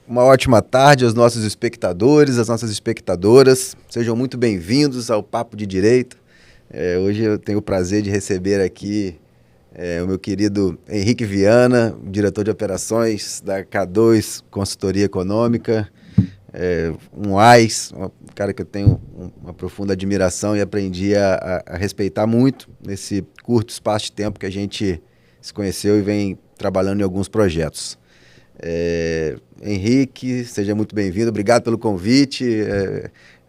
uma ótima tarde aos nossos espectadores, às nossas espectadoras. Sejam muito bem-vindos ao Papo de Direito. Hoje eu tenho o prazer de receber aqui o meu querido Henrique Viana, diretor de operações da K2 Consultoria Econômica, um AIS, um cara que eu tenho uma profunda admiração e aprendi a respeitar muito nesse curto espaço de tempo que a gente se conheceu e vem trabalhando em alguns projetos. Henrique, seja muito bem-vindo, obrigado pelo convite.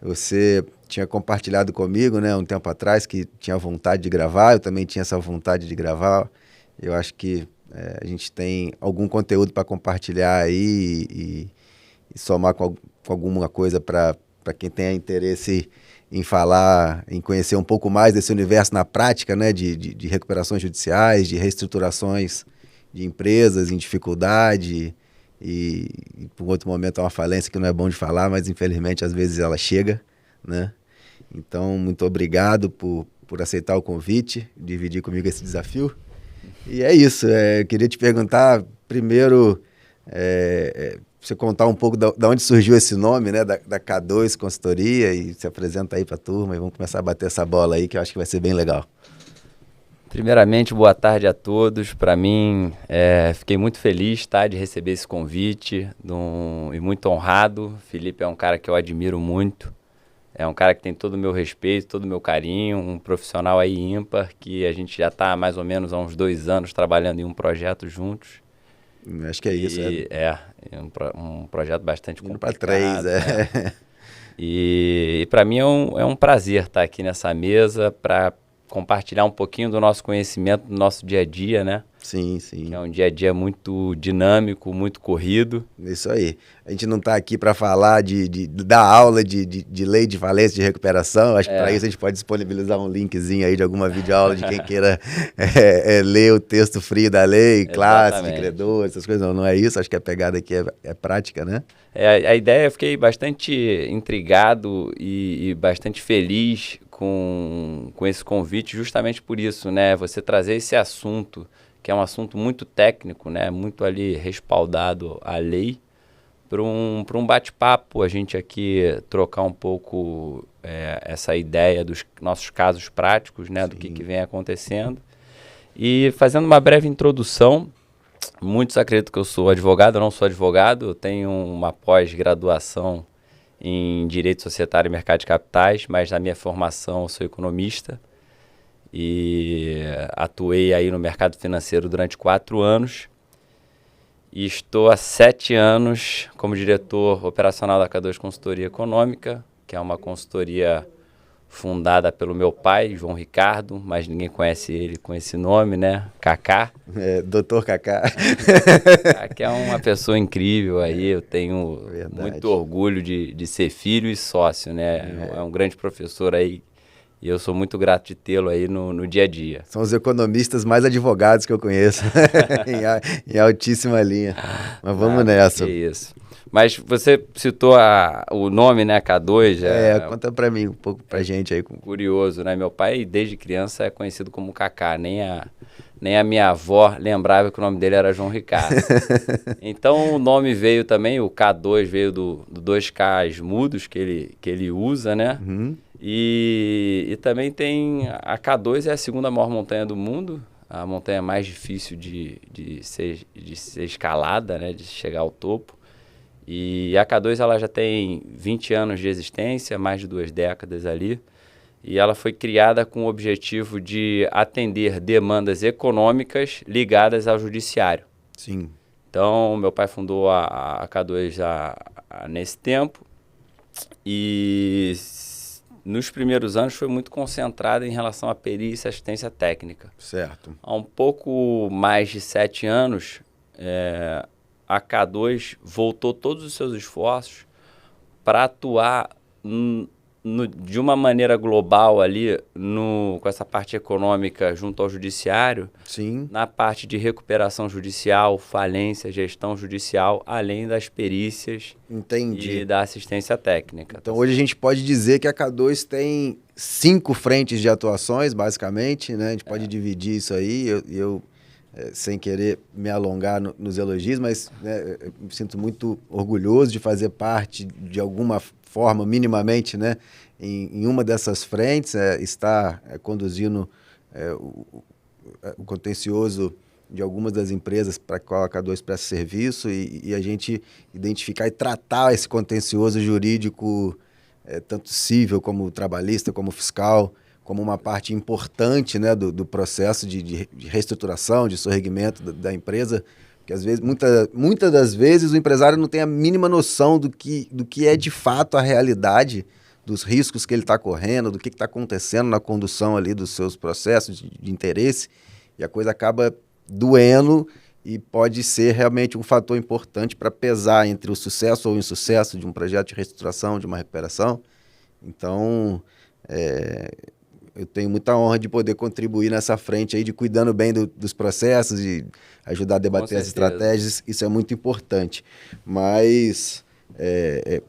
Você tinha compartilhado comigo, né, um tempo atrás, que tinha vontade de gravar, eu também tinha essa vontade de gravar. Eu acho que a gente tem algum conteúdo para compartilhar aí e somar com alguma coisa para quem tenha interesse em falar, em conhecer um pouco mais desse universo na prática, né, de recuperações judiciais, de reestruturações de empresas em dificuldade e por outro momento é uma falência que não é bom de falar, mas infelizmente às vezes ela chega, né? Então, muito obrigado por aceitar o convite, dividir comigo esse desafio. E é isso, eu queria te perguntar primeiro, você contar um pouco da onde surgiu esse nome, né, da K2 Consultoria, e se apresenta aí para a turma e vamos começar a bater essa bola aí que eu acho que vai ser bem legal. Primeiramente, boa tarde a todos. Para mim, fiquei muito feliz, tá, de receber esse convite e muito honrado. Felipe é um cara que eu admiro muito. É um cara que tem todo o meu respeito, todo o meu carinho, um profissional aí ímpar, que a gente já está mais ou menos há uns 2 anos trabalhando em um projeto juntos. Acho que é isso. Um projeto bastante complicado. Para 3, né? E para mim é um prazer estar aqui nessa mesa para compartilhar um pouquinho do nosso conhecimento, do nosso dia a dia, né? Sim, sim. Que é um dia a dia muito dinâmico, muito corrido. Isso aí. A gente não está aqui para falar dar aula de lei de falência de recuperação. Acho que para isso a gente pode disponibilizar um linkzinho aí de alguma videoaula de quem queira ler o texto frio da lei, classe de credores, essas coisas. Não é isso. Acho que a pegada aqui é prática, né? A ideia, eu fiquei bastante intrigado e bastante feliz com esse convite, justamente por isso, né? Você trazer esse assunto, que é um assunto muito técnico, né? Muito ali respaldado à lei, para um bate-papo, a gente aqui trocar um pouco essa ideia dos nossos casos práticos, né? Do que vem acontecendo. E fazendo uma breve introdução, muitos acreditam que eu sou advogado, eu não sou advogado, eu tenho uma pós-graduação em Direito Societário e Mercado de Capitais, mas na minha formação eu sou economista e atuei aí no mercado financeiro durante 4 anos e estou há 7 anos como diretor operacional da K2 Consultoria Econômica, que é uma consultoria fundada pelo meu pai, João Ricardo, mas ninguém conhece ele com esse nome, né? Kaká. Doutor Kaká. Que é uma pessoa incrível aí, eu tenho muito orgulho de ser filho e sócio, né? É um grande professor aí e eu sou muito grato de tê-lo aí no dia a dia. São os economistas mais advogados que eu conheço, em altíssima linha. Mas vamos nessa. Que isso. Mas você citou o nome, né, K2. Conta pra mim um pouco, pra gente aí. Curioso, né? Meu pai, desde criança, é conhecido como Kaká. Nem a minha avó lembrava que o nome dele era João Ricardo. Então, o nome veio também, o K2 veio do 2 Ks mudos que ele usa, né? Uhum. E também tem... A K2 é a segunda maior montanha do mundo. A montanha mais difícil de ser escalada, né? De chegar ao topo. E a K2 ela já tem 20 anos de existência, mais de 2 décadas ali, e ela foi criada com o objetivo de atender demandas econômicas ligadas ao judiciário. Sim. Então, meu pai fundou a K2 nesse tempo e nos primeiros anos foi muito concentrada em relação à perícia e assistência técnica. Certo. Há um pouco mais de 7 anos, a K2 voltou todos os seus esforços para atuar de uma maneira global ali, com essa parte econômica junto ao judiciário, Sim. na parte de recuperação judicial, falência, gestão judicial, além das perícias. Entendi. E da assistência técnica. Então hoje a gente pode dizer que a K2 tem 5 frentes de atuações, basicamente, né? A gente pode dividir isso aí. Eu sem querer me alongar nos elogios, mas né, eu me sinto muito orgulhoso de fazer parte de alguma forma, minimamente, né, em uma dessas frentes, estar conduzindo o contencioso de algumas das empresas para a qual a K2 presta serviço e a gente identificar e tratar esse contencioso jurídico, tanto civil como trabalhista, como fiscal, como uma parte importante, né, do processo de reestruturação, de sorregimento da empresa, porque às vezes, muitas das vezes o empresário não tem a mínima noção do que é de fato a realidade, dos riscos que ele está correndo, do que está acontecendo na condução ali dos seus processos de interesse, e a coisa acaba doendo e pode ser realmente um fator importante para pesar entre o sucesso ou o insucesso de um projeto de reestruturação, de uma recuperação. Então, eu tenho muita honra de poder contribuir nessa frente aí, de cuidando bem dos processos, de ajudar a debater as estratégias, isso é muito importante. Mas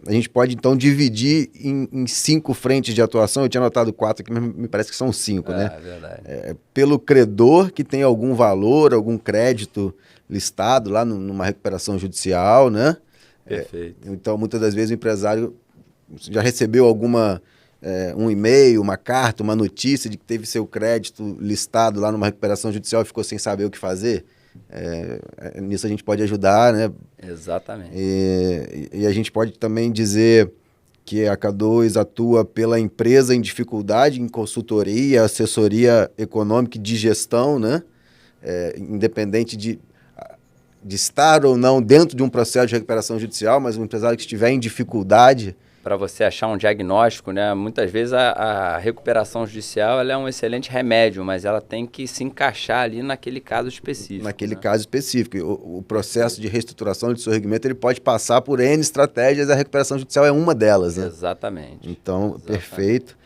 a gente pode, então, dividir em 5 frentes de atuação. Eu tinha anotado 4 aqui, mas me parece que são 5, né? Verdade. Pelo credor, que tem algum valor, algum crédito listado lá numa recuperação judicial, né? Perfeito. Então, muitas das vezes o empresário já recebeu um e-mail, uma carta, uma notícia de que teve seu crédito listado lá numa recuperação judicial e ficou sem saber o que fazer. Nisso a gente pode ajudar, né? Exatamente. E a gente pode também dizer que a K2 atua pela empresa em dificuldade, em consultoria, assessoria econômica e de gestão, né? Independente de estar ou não dentro de um processo de recuperação judicial, mas um empresário que estiver em dificuldade... Para você achar um diagnóstico, né? Muitas vezes a recuperação judicial ela é um excelente remédio, mas ela tem que se encaixar ali naquele caso específico. Naquele caso específico. O processo de reestruturação, de sorregimento, ele pode passar por N estratégias, a recuperação judicial é uma delas, né? Exatamente. Então, perfeito.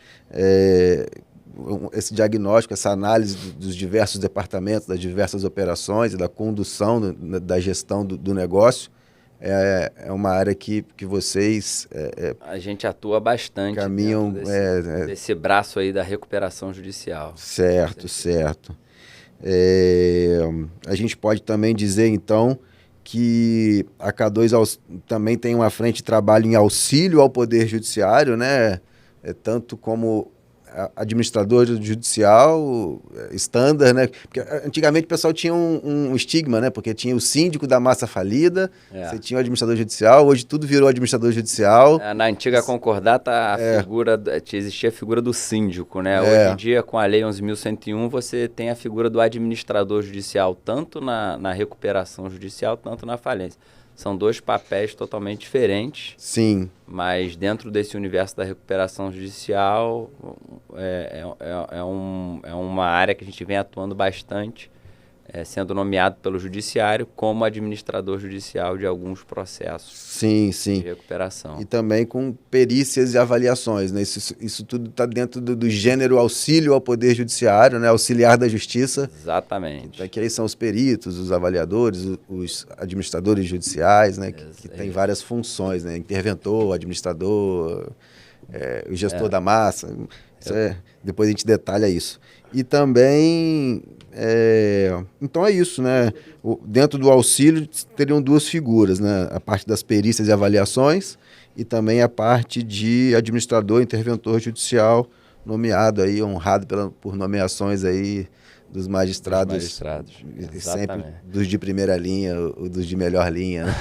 Esse diagnóstico, essa análise dos diversos departamentos, das diversas operações e da condução da gestão do negócio, é uma área que vocês... a gente atua bastante caminham desse braço aí da recuperação judicial. Certo. A gente pode também dizer, então, que a K2 também tem uma frente de trabalho em auxílio ao Poder Judiciário, né? Tanto como administrador judicial standard, né? Porque antigamente o pessoal tinha um estigma, né? Porque tinha o síndico da massa falida, você tinha o administrador judicial, hoje tudo virou administrador judicial. Na antiga concordata, existia a figura do síndico, né? Hoje em dia, com a Lei 11.101, você tem a figura do administrador judicial, tanto na recuperação judicial, tanto na falência. São 2 papéis totalmente diferentes. Sim. Mas dentro desse universo da recuperação judicial, é uma área que a gente vem atuando bastante, sendo nomeado pelo judiciário como administrador judicial de alguns processos de recuperação. E também com perícias e avaliações, né? Isso tudo está dentro do gênero auxílio ao Poder Judiciário, né? Auxiliar da Justiça. Exatamente. Que aí são os peritos, os avaliadores, os administradores judiciais, né? Que tem várias funções, né? Interventor, administrador, o gestor da massa. Depois a gente detalha isso. E também... então é isso, né? Dentro do auxílio teriam 2 figuras, né? A parte das perícias e avaliações e também a parte de administrador, interventor judicial, nomeado aí, honrado por nomeações aí dos magistrados. Sempre dos de primeira linha, ou dos de melhor linha. Né?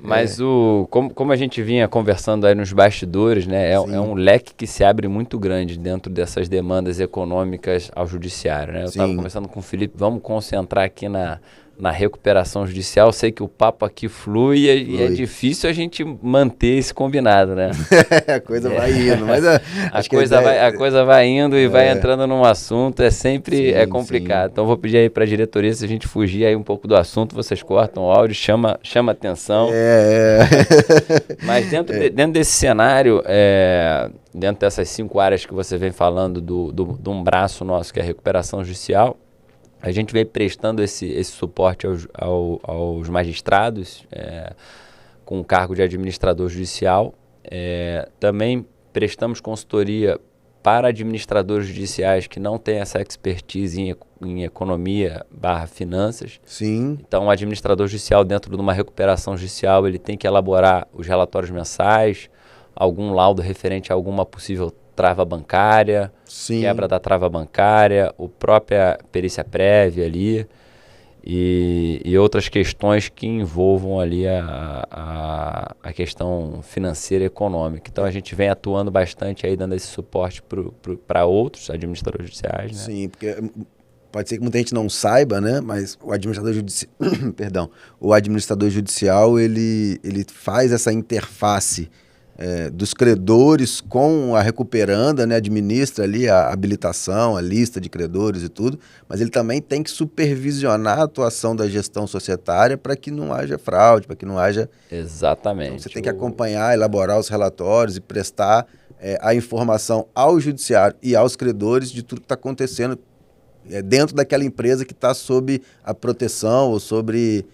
Mas como a gente vinha conversando aí nos bastidores, né, é um leque que se abre muito grande dentro dessas demandas econômicas ao judiciário. Né? Eu estava conversando com o Felipe, vamos concentrar aqui na recuperação judicial. Eu sei que o papo aqui flui e é difícil a gente manter esse combinado, né? A coisa vai indo, mas a coisa vai indo e vai entrando num assunto, sempre complicado. Então vou pedir aí para a diretoria, se a gente fugir aí um pouco do assunto, vocês cortam o áudio, chama atenção. Mas dentro desse cenário, dentro dessas 5 áreas que você vem falando de um braço nosso, que é a recuperação judicial, a gente vem prestando esse suporte aos magistrados, com o cargo de administrador judicial. Também prestamos consultoria para administradores judiciais que não têm essa expertise em economia / finanças. Sim. Então, o administrador judicial, dentro de uma recuperação judicial, ele tem que elaborar os relatórios mensais, algum laudo referente a alguma possível trava bancária, Sim. quebra da trava bancária, a própria perícia prévia ali e outras questões que envolvam ali a questão financeira e econômica. Então, a gente vem atuando bastante aí, dando esse suporte para outros administradores judiciais, né? Sim, porque pode ser que muita gente não saiba, né? Mas o administrador judicial, perdão, o administrador judicial, ele faz essa interface dos credores com a recuperanda, né? Administra ali a habilitação, a lista de credores e tudo, mas ele também tem que supervisionar a atuação da gestão societária para que não haja fraude, para que não haja... Exatamente. Então, você tem que acompanhar, elaborar os relatórios e prestar a informação ao judiciário e aos credores de tudo que está acontecendo dentro daquela empresa que está sob a proteção ou sobre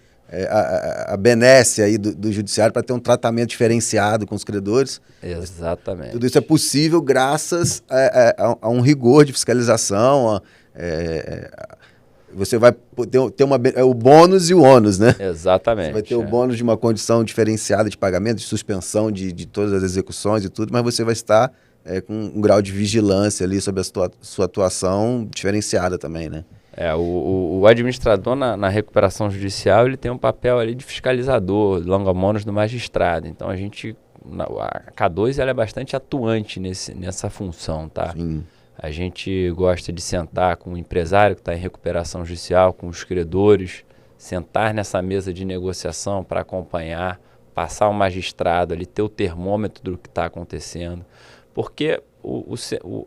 a benesse aí do judiciário para ter um tratamento diferenciado com os credores. Exatamente. Tudo isso é possível graças a um rigor de fiscalização. Você vai ter o bônus e o ônus, né? Exatamente. Você vai ter o bônus de uma condição diferenciada de pagamento, de suspensão de todas as execuções e tudo, mas você vai estar com um grau de vigilância ali sobre a sua atuação diferenciada também, né? O administrador na recuperação judicial, ele tem um papel ali de fiscalizador, longa-monos do magistrado. Então, a K2 ela é bastante atuante nessa função, tá? Sim. A gente gosta de sentar com o empresário que está em recuperação judicial, com os credores, sentar nessa mesa de negociação para acompanhar, passar ao magistrado ali, ter o termômetro do que está acontecendo. Porque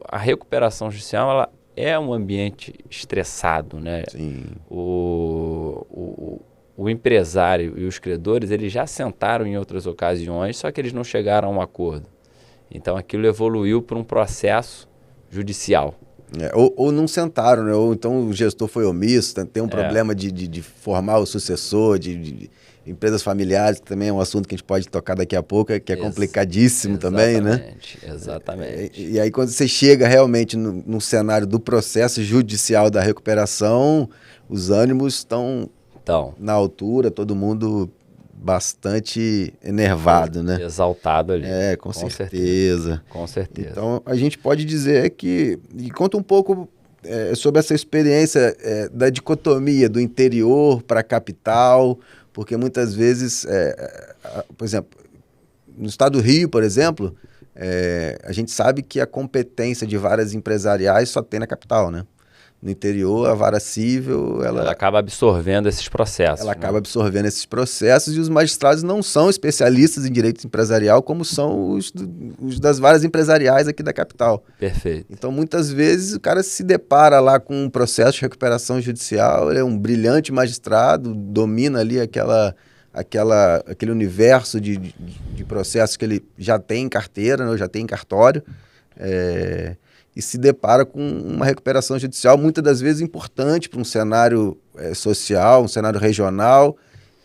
a recuperação judicial, ela é um ambiente estressado, né? Sim. O empresário e os credores, eles já sentaram em outras ocasiões, só que eles não chegaram a um acordo. Então, aquilo evoluiu para um processo judicial. Ou não sentaram, né? Ou então o gestor foi omisso, tem um problema de formar o sucessor, de empresas familiares, que também é um assunto que a gente pode tocar daqui a pouco, que é complicadíssimo também, né? Exatamente. E aí quando você chega realmente no cenário do processo judicial da recuperação, os ânimos estão na altura, todo mundo bastante enervado, né? Exaltado ali. Com certeza. Com certeza. Então, a gente pode dizer que... E conta um pouco sobre essa experiência da dicotomia do interior para a capital, porque muitas vezes, por exemplo, no estado do Rio, por exemplo, a gente sabe que a competência de varas empresariais só tem na capital, né? No interior, a vara civil... Ela acaba absorvendo esses processos. Ela acaba absorvendo esses processos e os magistrados não são especialistas em direito empresarial como são os das varas empresariais aqui da capital. Perfeito. Então, muitas vezes, o cara se depara lá com um processo de recuperação judicial, ele é um brilhante magistrado, domina ali aquele universo de processos que ele já tem em carteira, né, já tem em cartório, e se depara com uma recuperação judicial, muitas das vezes importante para um cenário social, um cenário regional,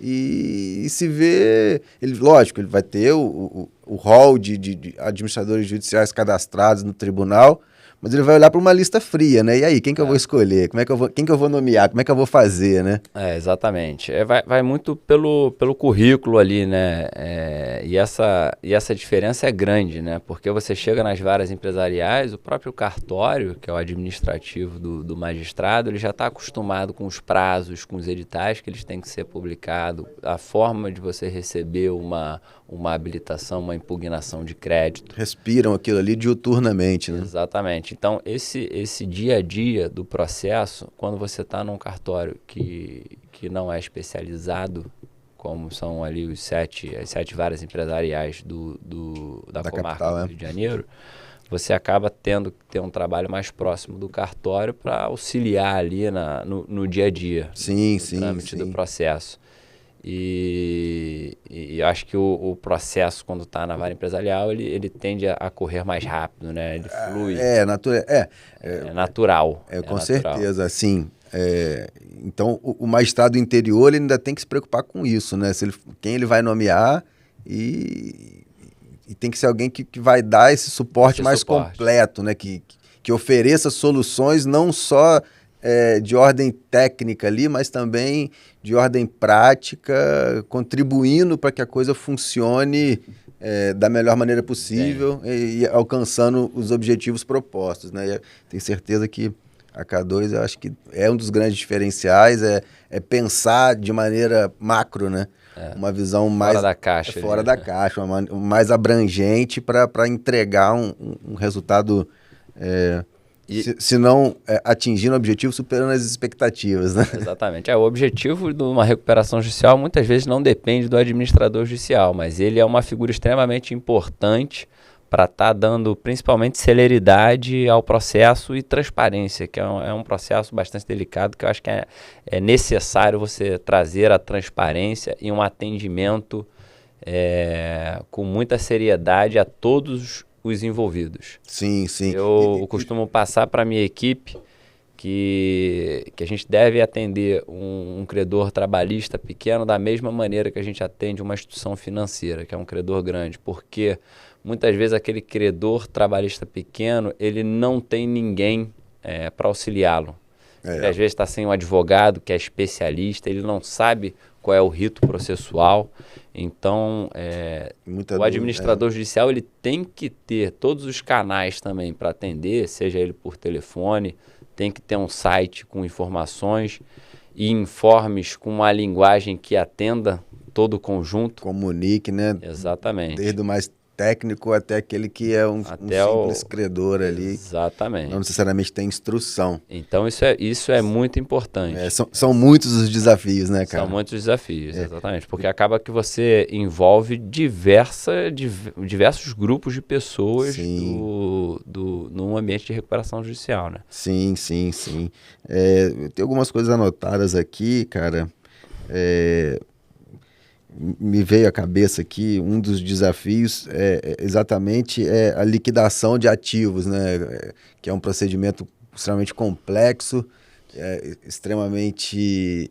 e se vê... Lógico, ele vai ter o rol de administradores judiciais cadastrados no tribunal, mas ele vai olhar para uma lista fria, né? E aí, quem que eu vou escolher? Quem que eu vou nomear? Como é que eu vou fazer, né? Exatamente. Vai muito pelo currículo ali, né? E essa diferença é grande, né? Porque você chega nas varas empresariais, o próprio cartório, que é o administrativo do magistrado, ele já está acostumado com os prazos, com os editais que eles têm que ser publicados, a forma de você receber uma habilitação, uma impugnação de crédito. Respiram aquilo ali diuturnamente, né? Exatamente. Então, esse dia a dia do processo, quando você está num cartório que não é especializado, como são ali as sete varas empresariais da comarca capital, do Rio de Janeiro, você acaba tendo que ter um trabalho mais próximo do cartório para auxiliar ali no dia a dia, no trâmite do processo. E eu acho que o processo, quando está na vara empresarial, ele tende a correr mais rápido, né? Ele flui. É natural. Com certeza, sim. Então, o magistrado do interior ele ainda tem que se preocupar com isso, né? Quem ele vai nomear e e tem que ser alguém que vai dar esse suporte mais suporte completo, né? Que ofereça soluções não só de ordem técnica ali, mas também de ordem prática, contribuindo para que a coisa funcione da melhor maneira possível e alcançando os objetivos propostos, né? E tenho certeza que a K2, eu acho que é um dos grandes diferenciais, é pensar de maneira macro, né? Uma visão mais fora da caixa, fora da caixa, mais abrangente para entregar um resultado, se não atingindo o objetivo, superando as expectativas, né? Exatamente. O objetivo de uma recuperação judicial muitas vezes não depende do administrador judicial, mas ele é uma figura extremamente importante para estar dando principalmente celeridade ao processo e transparência, que é um processo bastante delicado, que eu acho que é necessário você trazer a transparência e um atendimento com muita seriedade a todos os envolvidos. Sim, sim. Eu costumo passar para a minha equipe que a gente deve atender um credor trabalhista pequeno da mesma maneira que a gente atende uma instituição financeira, que é um credor grande, porque muitas vezes aquele credor trabalhista pequeno, ele não tem ninguém para auxiliá-lo. Ele às vezes está sem um advogado que é especialista, ele não sabe qual é o rito processual. Então, o administrador judicial ele tem que ter todos os canais também para atender, seja ele por telefone, tem que ter um site com informações e informes com uma linguagem que atenda todo o conjunto. Comunique, né? Exatamente. Desde o mais técnico até aquele que é um simples credor ali. Exatamente. Não necessariamente tem instrução. Então, isso é muito importante. São muitos os desafios, né, cara? São muitos desafios, exatamente. Porque acaba que você envolve diversos grupos de pessoas num ambiente de recuperação judicial, né? Sim. Tem algumas coisas anotadas aqui, cara. Me veio à cabeça aqui, um dos desafios exatamente a liquidação de ativos, né? Que é um procedimento extremamente complexo, extremamente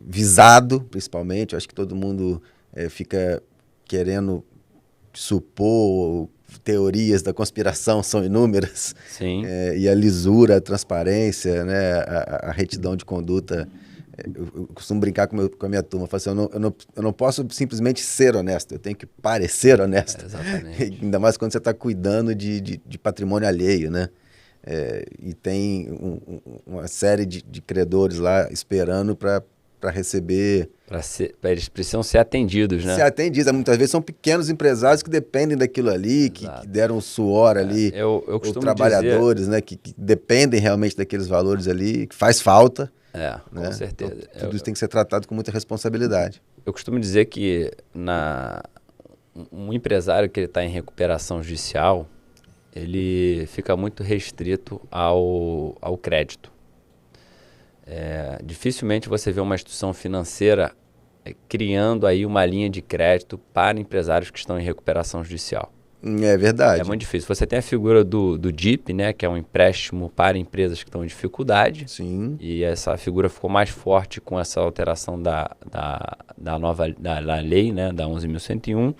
visado, principalmente. Eu acho que todo mundo fica querendo supor, teorias da conspiração são inúmeras. Sim. E a lisura, a transparência, né? A retidão de conduta. Eu costumo brincar com a minha turma, eu falo assim, eu não posso simplesmente ser honesto, eu tenho que parecer honesto. Exatamente. Ainda mais quando você está cuidando de patrimônio alheio, né? E tem uma série de credores lá esperando para receber... Eles precisam ser atendidos, né? Ser atendidos. Muitas vezes são pequenos empresários que dependem daquilo ali, que deram o suor ali, eu os trabalhadores, né? Que dependem realmente daqueles valores ali, que faz falta. Com certeza. Então, tudo isso tem que ser tratado com muita responsabilidade. Eu costumo dizer que um empresário que está em recuperação judicial, ele fica muito restrito ao crédito. Dificilmente você vê uma instituição financeira criando aí uma linha de crédito para empresários que estão em recuperação judicial. É verdade. É muito difícil. Você tem a figura do DIP, né, que é um empréstimo para empresas que estão em dificuldade. Sim. E essa figura ficou mais forte com essa alteração da lei, né, da 11.101.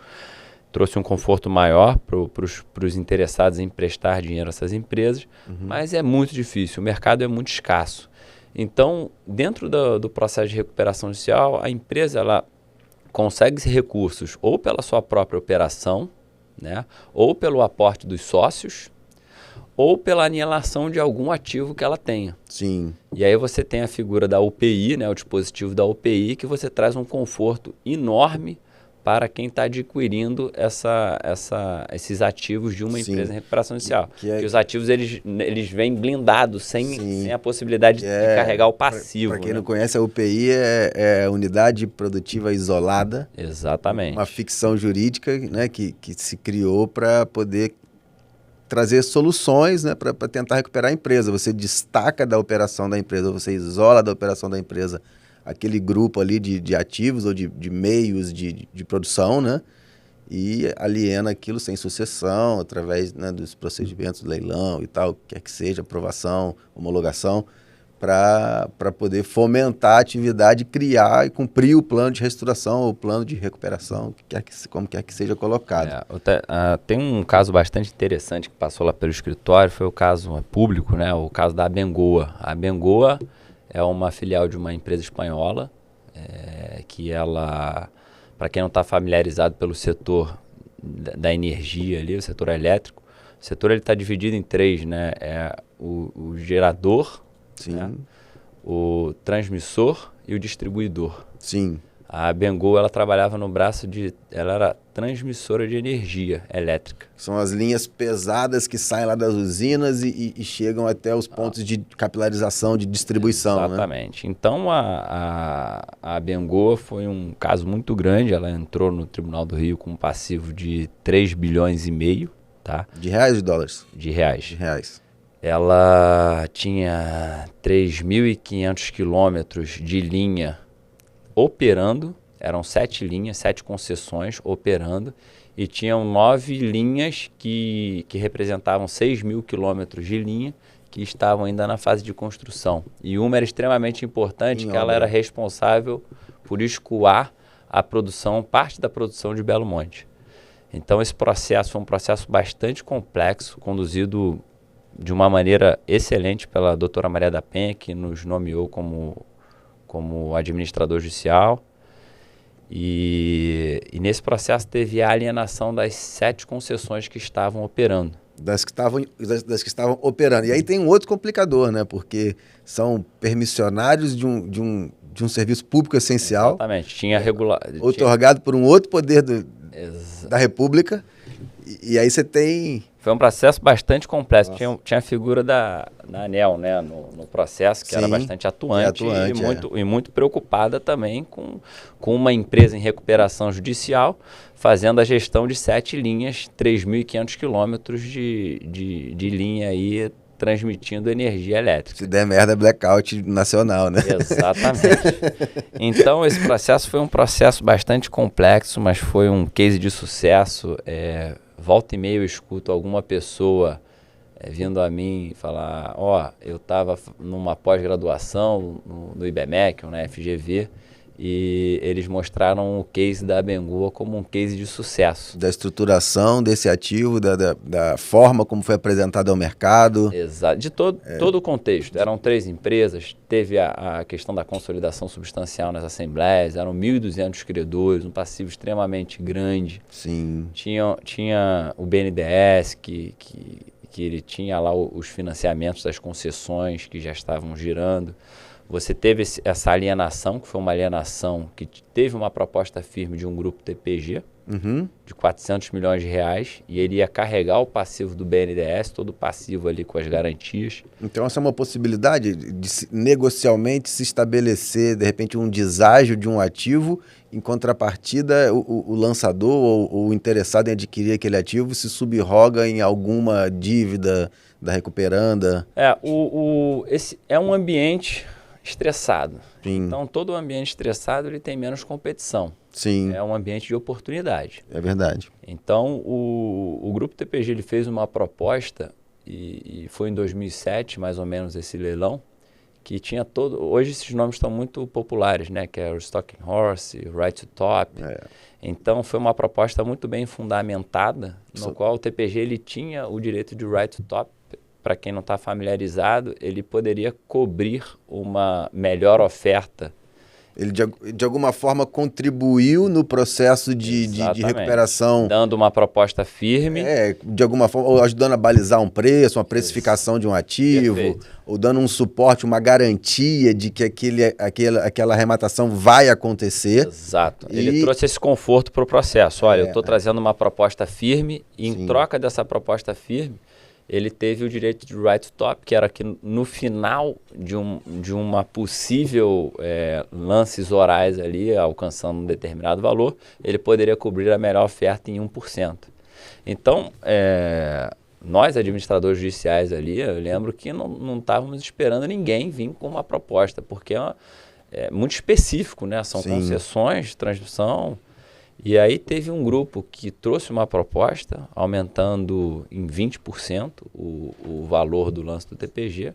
Trouxe um conforto maior para os interessados em emprestar dinheiro a essas empresas, mas é muito difícil, o mercado é muito escasso. Então, dentro do processo de recuperação judicial, a empresa ela consegue esses recursos ou pela sua própria operação, né, ou pelo aporte dos sócios, ou pela aniquilação de algum ativo que ela tenha. Sim. E aí você tem a figura da UPI, né, o dispositivo da UPI, que você traz um conforto enorme para quem está adquirindo esses ativos de uma empresa em recuperação judicial. Que os ativos eles vêm blindados, sem a possibilidade de carregar o passivo. Para quem não conhece, a UPI é a Unidade Produtiva Isolada. Exatamente. Uma ficção jurídica, né, que se criou para poder trazer soluções, né, para tentar recuperar a empresa. Você destaca da operação da empresa, você isola da operação da empresa aquele grupo ali de ativos ou de meios de produção, né? E aliena aquilo sem sucessão, através, né, dos procedimentos do leilão e tal, quer que seja, aprovação, homologação, para poder fomentar a atividade, criar e cumprir o plano de restauração, o plano de recuperação, como quer que seja colocado. Tem um caso bastante interessante que passou lá pelo escritório, foi o caso público, né? O caso da Abengoa. A Abengoa é uma filial de uma empresa espanhola, que ela, para quem não está familiarizado pelo setor da energia ali, o setor elétrico, o setor está dividido em três, né? O gerador, Sim. né? O transmissor e o distribuidor. Sim. A Abengoa, ela trabalhava no braço ela era transmissora de energia elétrica. São as linhas pesadas que saem lá das usinas e chegam até os pontos de capilarização, de distribuição. Exatamente. Né? Então, a Abengoa foi um caso muito grande. Ela entrou no Tribunal do Rio com um passivo de 3 bilhões e meio. Tá? De reais ou de dólares? De reais. De reais. Ela tinha 3.500 quilômetros de linha operando, eram 7 linhas, 7 concessões operando, e tinham 9 linhas que representavam 6.000 quilômetros de linha que estavam ainda na fase de construção. E uma era extremamente importante, que ela era responsável por escoar a produção, parte da produção de Belo Monte. Então esse processo foi um processo bastante complexo, conduzido de uma maneira excelente pela doutora Maria da Penha, que nos nomeou como administrador judicial. E nesse processo teve a alienação das 7 concessões que estavam operando. Das que estavam operando. E aí tem um outro complicador, né? Porque são permissionários de um serviço público essencial. Exatamente. Tinha otorgado por um outro poder da República. E aí você tem... Foi um processo bastante complexo. Tinha a figura da ANEEL, né, no processo, que era bastante atuante, e muito preocupada também com uma empresa em recuperação judicial, fazendo a gestão de 7 linhas, 3.500 quilômetros de linha aí, transmitindo energia elétrica. Se der merda, é blackout nacional, né? Exatamente. Então, esse processo foi um processo bastante complexo, mas foi um case de sucesso. Volta e meia eu escuto alguma pessoa vindo a mim falar, eu estava numa pós-graduação no IBMEC, na FGV, e eles mostraram o case da Abengoa como um case de sucesso. Da estruturação desse ativo, da forma como foi apresentado ao mercado. Exato, de todo o contexto. Eram 3 empresas, teve a questão da consolidação substancial nas assembleias, eram 1.200 credores, um passivo extremamente grande. Sim. Tinha o BNDES, que ele tinha lá os financiamentos das concessões que já estavam girando. Você teve essa alienação, que foi uma alienação que teve uma proposta firme de um grupo TPG, de 400 milhões de reais, e ele ia carregar o passivo do BNDES, todo o passivo ali com as garantias. Então essa é uma possibilidade de negocialmente se estabelecer, de repente, um deságio de um ativo, em contrapartida o lançador ou o interessado em adquirir aquele ativo se subroga em alguma dívida da recuperanda. Esse é um ambiente estressado. Sim. Então, todo ambiente estressado ele tem menos competição. Sim. É um ambiente de oportunidade. É verdade. Então, o Grupo TPG ele fez uma proposta, e foi em 2007, mais ou menos, esse leilão, que tinha todo... Hoje esses nomes estão muito populares, né? Que é o Stocking Horse, Right to Top. Então, foi uma proposta muito bem fundamentada, no qual o TPG ele tinha o direito de Right to Top. Para quem não está familiarizado, ele poderia cobrir uma melhor oferta. Ele, de alguma forma, contribuiu no processo de recuperação. Dando uma proposta firme. De alguma forma, ou ajudando a balizar um preço, uma precificação de um ativo. Perfeito. Ou dando um suporte, uma garantia de que aquela arrematação vai acontecer. Exato. Ele trouxe esse conforto para o processo. Olha, eu estou trazendo uma proposta firme e em troca dessa proposta firme, ele teve o direito de right to top, que era que no final de uma possível lances orais ali, alcançando um determinado valor, ele poderia cobrir a melhor oferta em 1%. Então, nós, administradores judiciais ali, eu lembro que não estávamos esperando ninguém vir com uma proposta, porque é muito específico, né? São concessões de transmissão. E aí teve um grupo que trouxe uma proposta, aumentando em 20% o valor do lance do TPG.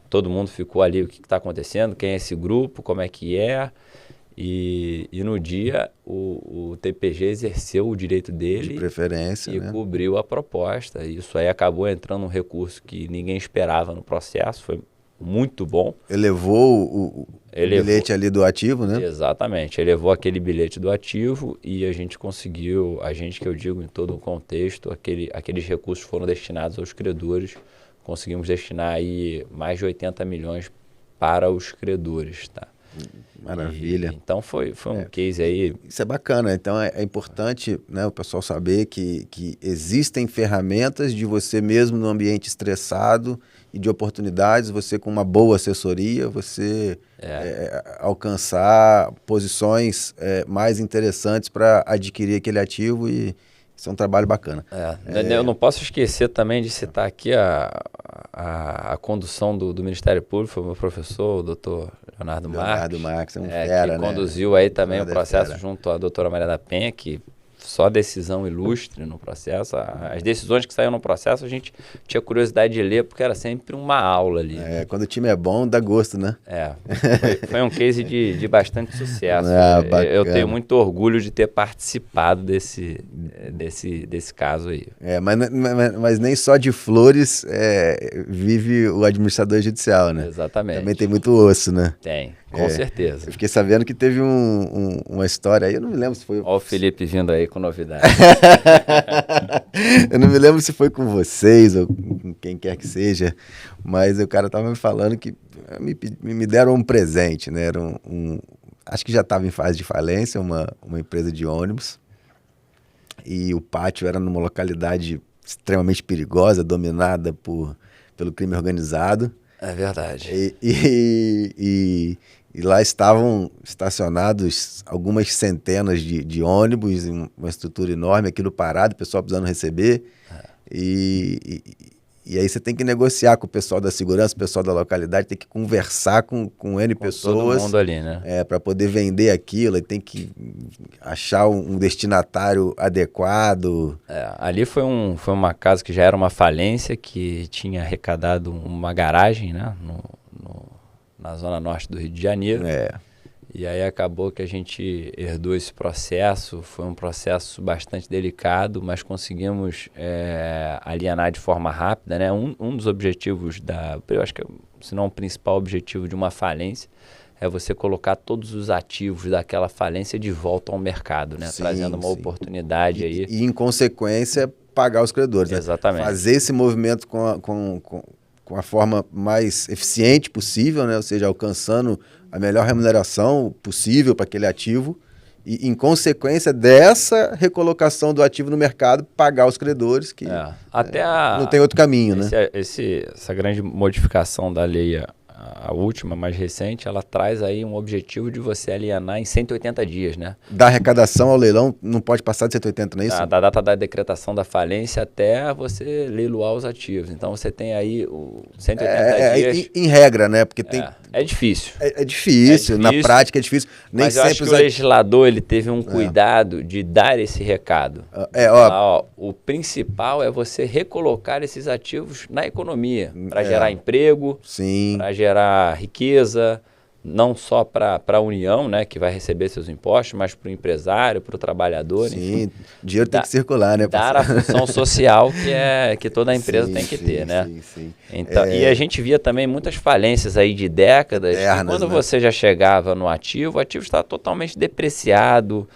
todo mundo ficou ali, o que está acontecendo, quem é esse grupo, como é que é. E no dia o TPG exerceu o direito dele de preferência, e né? cobriu a proposta. Isso aí acabou entrando um recurso que ninguém esperava no processo, foi muito bom. Elevou o bilhete ali do ativo, né? Exatamente, elevou aquele bilhete do ativo e a gente conseguiu, que eu digo em todo o contexto, aqueles recursos foram destinados aos credores, conseguimos destinar aí mais de 80 milhões para os credores, tá? Maravilha. Então foi um case aí. Isso é bacana. Então é importante, né, o pessoal saber que existem ferramentas de você mesmo no ambiente estressado e de oportunidades, você com uma boa assessoria, você alcançar posições mais interessantes para adquirir aquele ativo e isso é um trabalho bacana. Eu não posso esquecer também de citar aqui a condução do Ministério Público, foi o meu professor, o doutor Leonardo Marques é um fera, que né? conduziu aí também o processo fera. junto à doutora Maria da Penha, que só decisão ilustre no processo. As decisões que saíram no processo a gente tinha curiosidade de ler, porque era sempre uma aula ali. Quando o time é bom, dá gosto, né? Foi um case de bastante sucesso. Eu tenho muito orgulho de ter participado desse caso aí. Mas nem só de flores vive o administrador judicial, né? Exatamente. Também tem muito osso, né? Tem, com certeza. Eu fiquei sabendo que teve uma história aí, eu não me lembro se foi... Olha o Felipe vindo aí com novidade. Eu não me lembro se foi com vocês ou com quem quer que seja, mas o cara tava me falando que me deram um presente, né? Era acho que já estava em fase de falência, uma empresa de ônibus, e o pátio era numa localidade extremamente perigosa, dominada pelo crime organizado. É verdade. E lá estavam estacionados algumas centenas de ônibus, em uma estrutura enorme, aquilo parado, o pessoal precisando receber. E aí você tem que negociar com o pessoal da segurança, o pessoal da localidade, tem que conversar com N pessoas. Todo mundo ali, né? Para poder vender aquilo, tem que achar um destinatário adequado. Ali foi uma casa que já era uma falência, que tinha arrecadado uma garagem, né? Na zona norte do Rio de Janeiro. E aí acabou que a gente herdou esse processo, foi um processo bastante delicado, mas conseguimos alienar de forma rápida, né? Um dos objetivos eu acho que se não o principal objetivo de uma falência, é você colocar todos os ativos daquela falência de volta ao mercado, né? Trazendo uma oportunidade aí. E em consequência, pagar os credores. Exatamente. Né? Fazer esse movimento com a forma mais eficiente possível, né? Ou seja, alcançando a melhor remuneração possível para aquele ativo e, em consequência dessa recolocação do ativo no mercado, pagar os credores, que não tem outro caminho. Né? Essa grande modificação da lei, a última, mais recente, ela traz aí um objetivo de você alienar em 180 dias, né? Da arrecadação ao leilão não pode passar de 180, não é isso? Da data da decretação da falência até você leiloar os ativos. Então você tem aí o 180 dias. Em regra, né? Porque tem... É difícil. É difícil, na prática é difícil. Nem mas sempre eu acho que o legislador ele teve um cuidado de dar esse recado. O principal é você recolocar esses ativos na economia, para gerar emprego, para gerar riqueza, não só para a União, né, que vai receber seus impostos, mas para o empresário, para o trabalhador. Sim, enfim, dinheiro tem que circular, né? Dar a função social que toda empresa tem que ter, né? Sim. Então, e a gente via também muitas falências aí de décadas, quando você já chegava no ativo, o ativo está totalmente depreciado,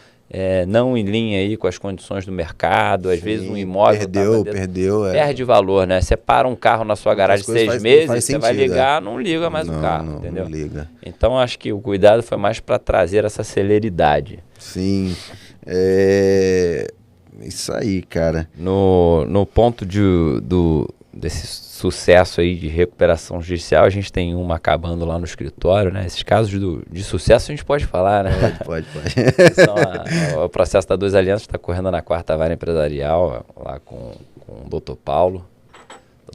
não em linha aí com as condições do mercado, às vezes um imóvel perde valor, né? Você para um carro na sua garagem 6 meses, você vai ligar, não liga mais o carro, entendeu? Não liga. Então acho que o cuidado foi mais para trazer essa celeridade. Sim, isso aí, cara. No ponto desse sucesso aí de recuperação judicial, a gente tem uma acabando lá no escritório, né? Esses casos de sucesso a gente pode falar, né? Pode. O processo da Dois Alianças está correndo na 4ª Vara Empresarial, lá com o Dr. Paulo.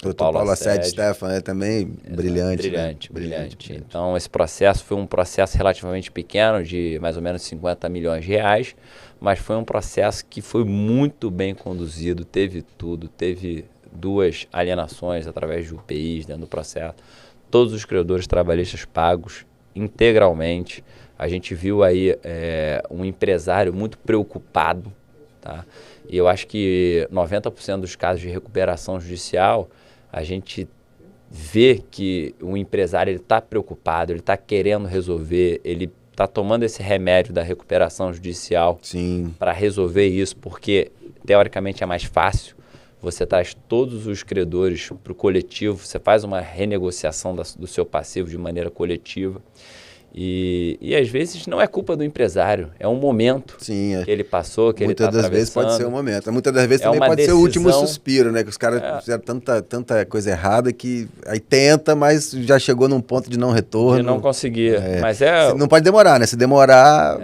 Dr. Paulo Assede Stefan também brilhante. Brilhante. Então, esse processo foi um processo relativamente pequeno, de mais ou menos 50 milhões de reais, mas foi um processo que foi muito bem conduzido, teve tudo, teve 2 alienações através de UPIs dentro do processo. Todos os credores trabalhistas pagos integralmente. A gente viu aí um empresário muito preocupado, tá? E eu acho que 90% dos casos de recuperação judicial, a gente vê que o empresário está preocupado, ele está querendo resolver, ele está tomando esse remédio da recuperação judicial para resolver isso, porque teoricamente é mais fácil. Você traz todos os credores para o coletivo, você faz uma renegociação do seu passivo de maneira coletiva. E às vezes não é culpa do empresário, é um momento que ele passou, que ele está atravessando. Muitas das vezes pode ser um momento, muitas das vezes também pode ser o último suspiro, né? Que os caras fizeram tanta coisa errada que aí tenta, mas já chegou num ponto de não retorno. De não conseguir, mas não pode demorar, né? Se demorar,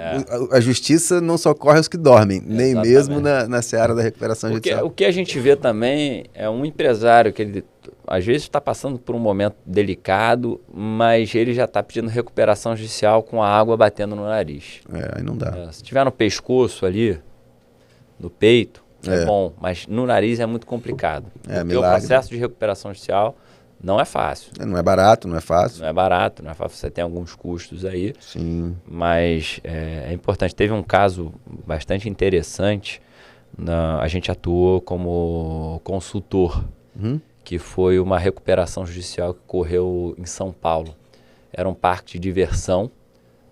a justiça não socorre os que dormem, nem mesmo na seara da recuperação judicial. O que a gente vê também é um empresário que ele às vezes está passando por um momento delicado, mas ele já está pedindo recuperação judicial com a água batendo no nariz. Aí não dá. Se tiver no pescoço ali, no peito, é bom, mas no nariz é muito complicado. Porque o processo de recuperação judicial não é fácil. Não é barato, não é fácil. Não é barato, não é fácil, você tem alguns custos aí. Sim. Mas é importante. Teve um caso bastante interessante, a gente atuou como consultor. Que foi uma recuperação judicial que ocorreu em São Paulo. Era um parque de diversão,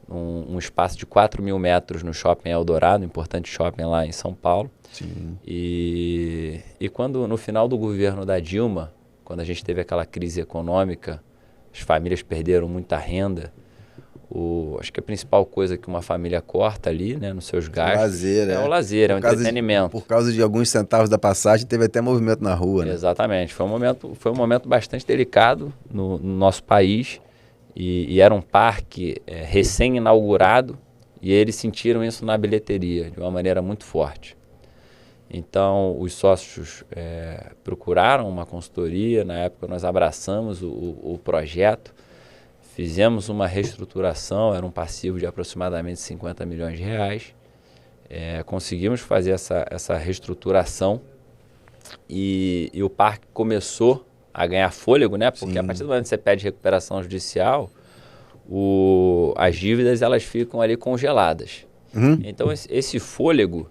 um espaço de 4.000 metros no Shopping Eldorado, um importante shopping lá em São Paulo. Sim. E quando, no final do governo da Dilma, quando a gente teve aquela crise econômica, as famílias perderam muita renda, acho que a principal coisa que uma família corta ali, né, nos seus gastos, o lazer, é o entretenimento. Por causa de alguns centavos da passagem, teve até movimento na rua, né? Exatamente. Foi um momento bastante delicado no nosso país e era um parque recém-inaugurado e eles sentiram isso na bilheteria de uma maneira muito forte. Então, os sócios procuraram uma consultoria, na época nós abraçamos o projeto, fizemos uma reestruturação, era um passivo de aproximadamente 50 milhões de reais. Conseguimos fazer essa reestruturação e o parque começou a ganhar fôlego, né? Porque a partir do momento que você pede recuperação judicial, as dívidas elas ficam ali congeladas. Então, esse fôlego,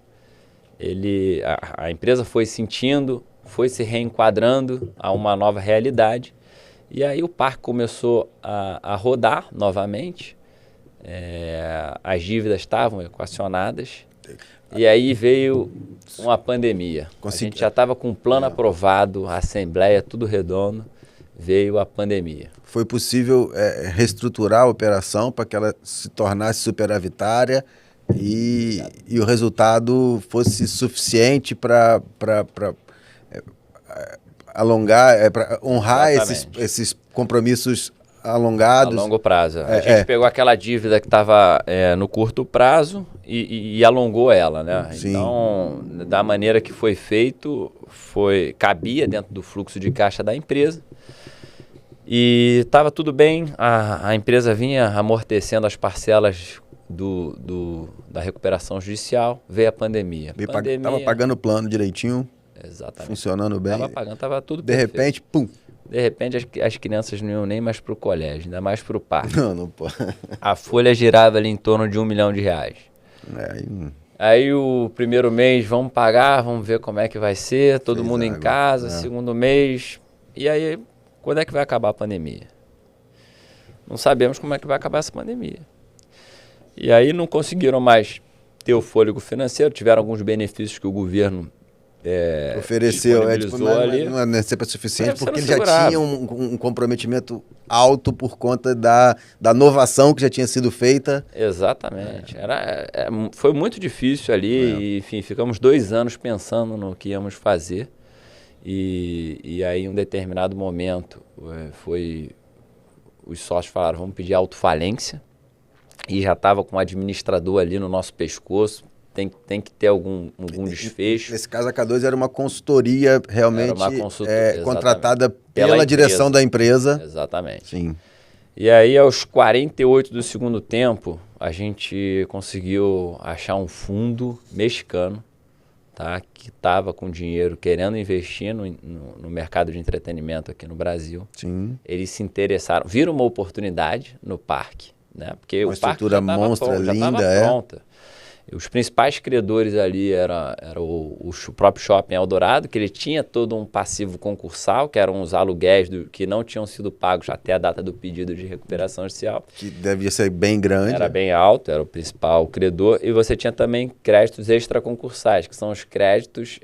a empresa foi sentindo, foi se reenquadrando a uma nova realidade. E aí o parque começou a rodar novamente, as dívidas estavam equacionadas, e aí veio uma pandemia. A gente já estava com o plano aprovado, a assembleia, tudo redondo, veio a pandemia. Foi possível reestruturar a operação para que ela se tornasse superavitária e o resultado fosse suficiente para alongar, para honrar esses compromissos alongados. A longo prazo. A gente pegou aquela dívida que estava no curto prazo e alongou ela, né? Sim. Então, da maneira que foi feito, cabia dentro do fluxo de caixa da empresa. E estava tudo bem, a empresa vinha amortecendo as parcelas da recuperação judicial, veio a pandemia. Estava pagando o plano direitinho. Exatamente. Funcionando bem. Estava pagando, estava tudo perfeito. De repente, pum. De repente, as crianças não iam nem mais para o colégio, ainda mais para o parque. Não pode. A folha girava ali em torno de R$1 milhão. Aí o primeiro mês, vamos pagar, vamos ver como é que vai ser, todo mundo em casa, segundo mês. E aí, quando é que vai acabar a pandemia? Não sabemos como é que vai acabar essa pandemia. E aí não conseguiram mais ter o fôlego financeiro, tiveram alguns benefícios que o governo ofereceu, não é sempre suficiente, porque ele já tinha um comprometimento alto por conta da inovação que já tinha sido feita. Exatamente. Foi muito difícil ali, e, enfim, ficamos 2 anos pensando no que íamos fazer. E aí, em um determinado momento, os sócios falaram, vamos pedir autofalência, e já estava com o administrador ali no nosso pescoço. Tem que ter algum desfecho. Nesse caso, a K2 era uma consultoria realmente contratada pela direção da empresa. Exatamente. Sim. E aí, aos 48 do segundo tempo, a gente conseguiu achar um fundo mexicano tá? Que estava com dinheiro querendo investir no mercado de entretenimento aqui no Brasil. Sim. Eles se interessaram, viram uma oportunidade no parque, né? Porque Uma o parque estrutura monstra, já estava pronta. Os principais credores ali era o próprio Shopping Eldorado, que ele tinha todo um passivo concursal, que eram os aluguéis que não tinham sido pagos até a data do pedido de recuperação judicial. Que devia ser bem grande. Era bem alto, era o principal credor. E você tinha também créditos extraconcursais, que são os créditos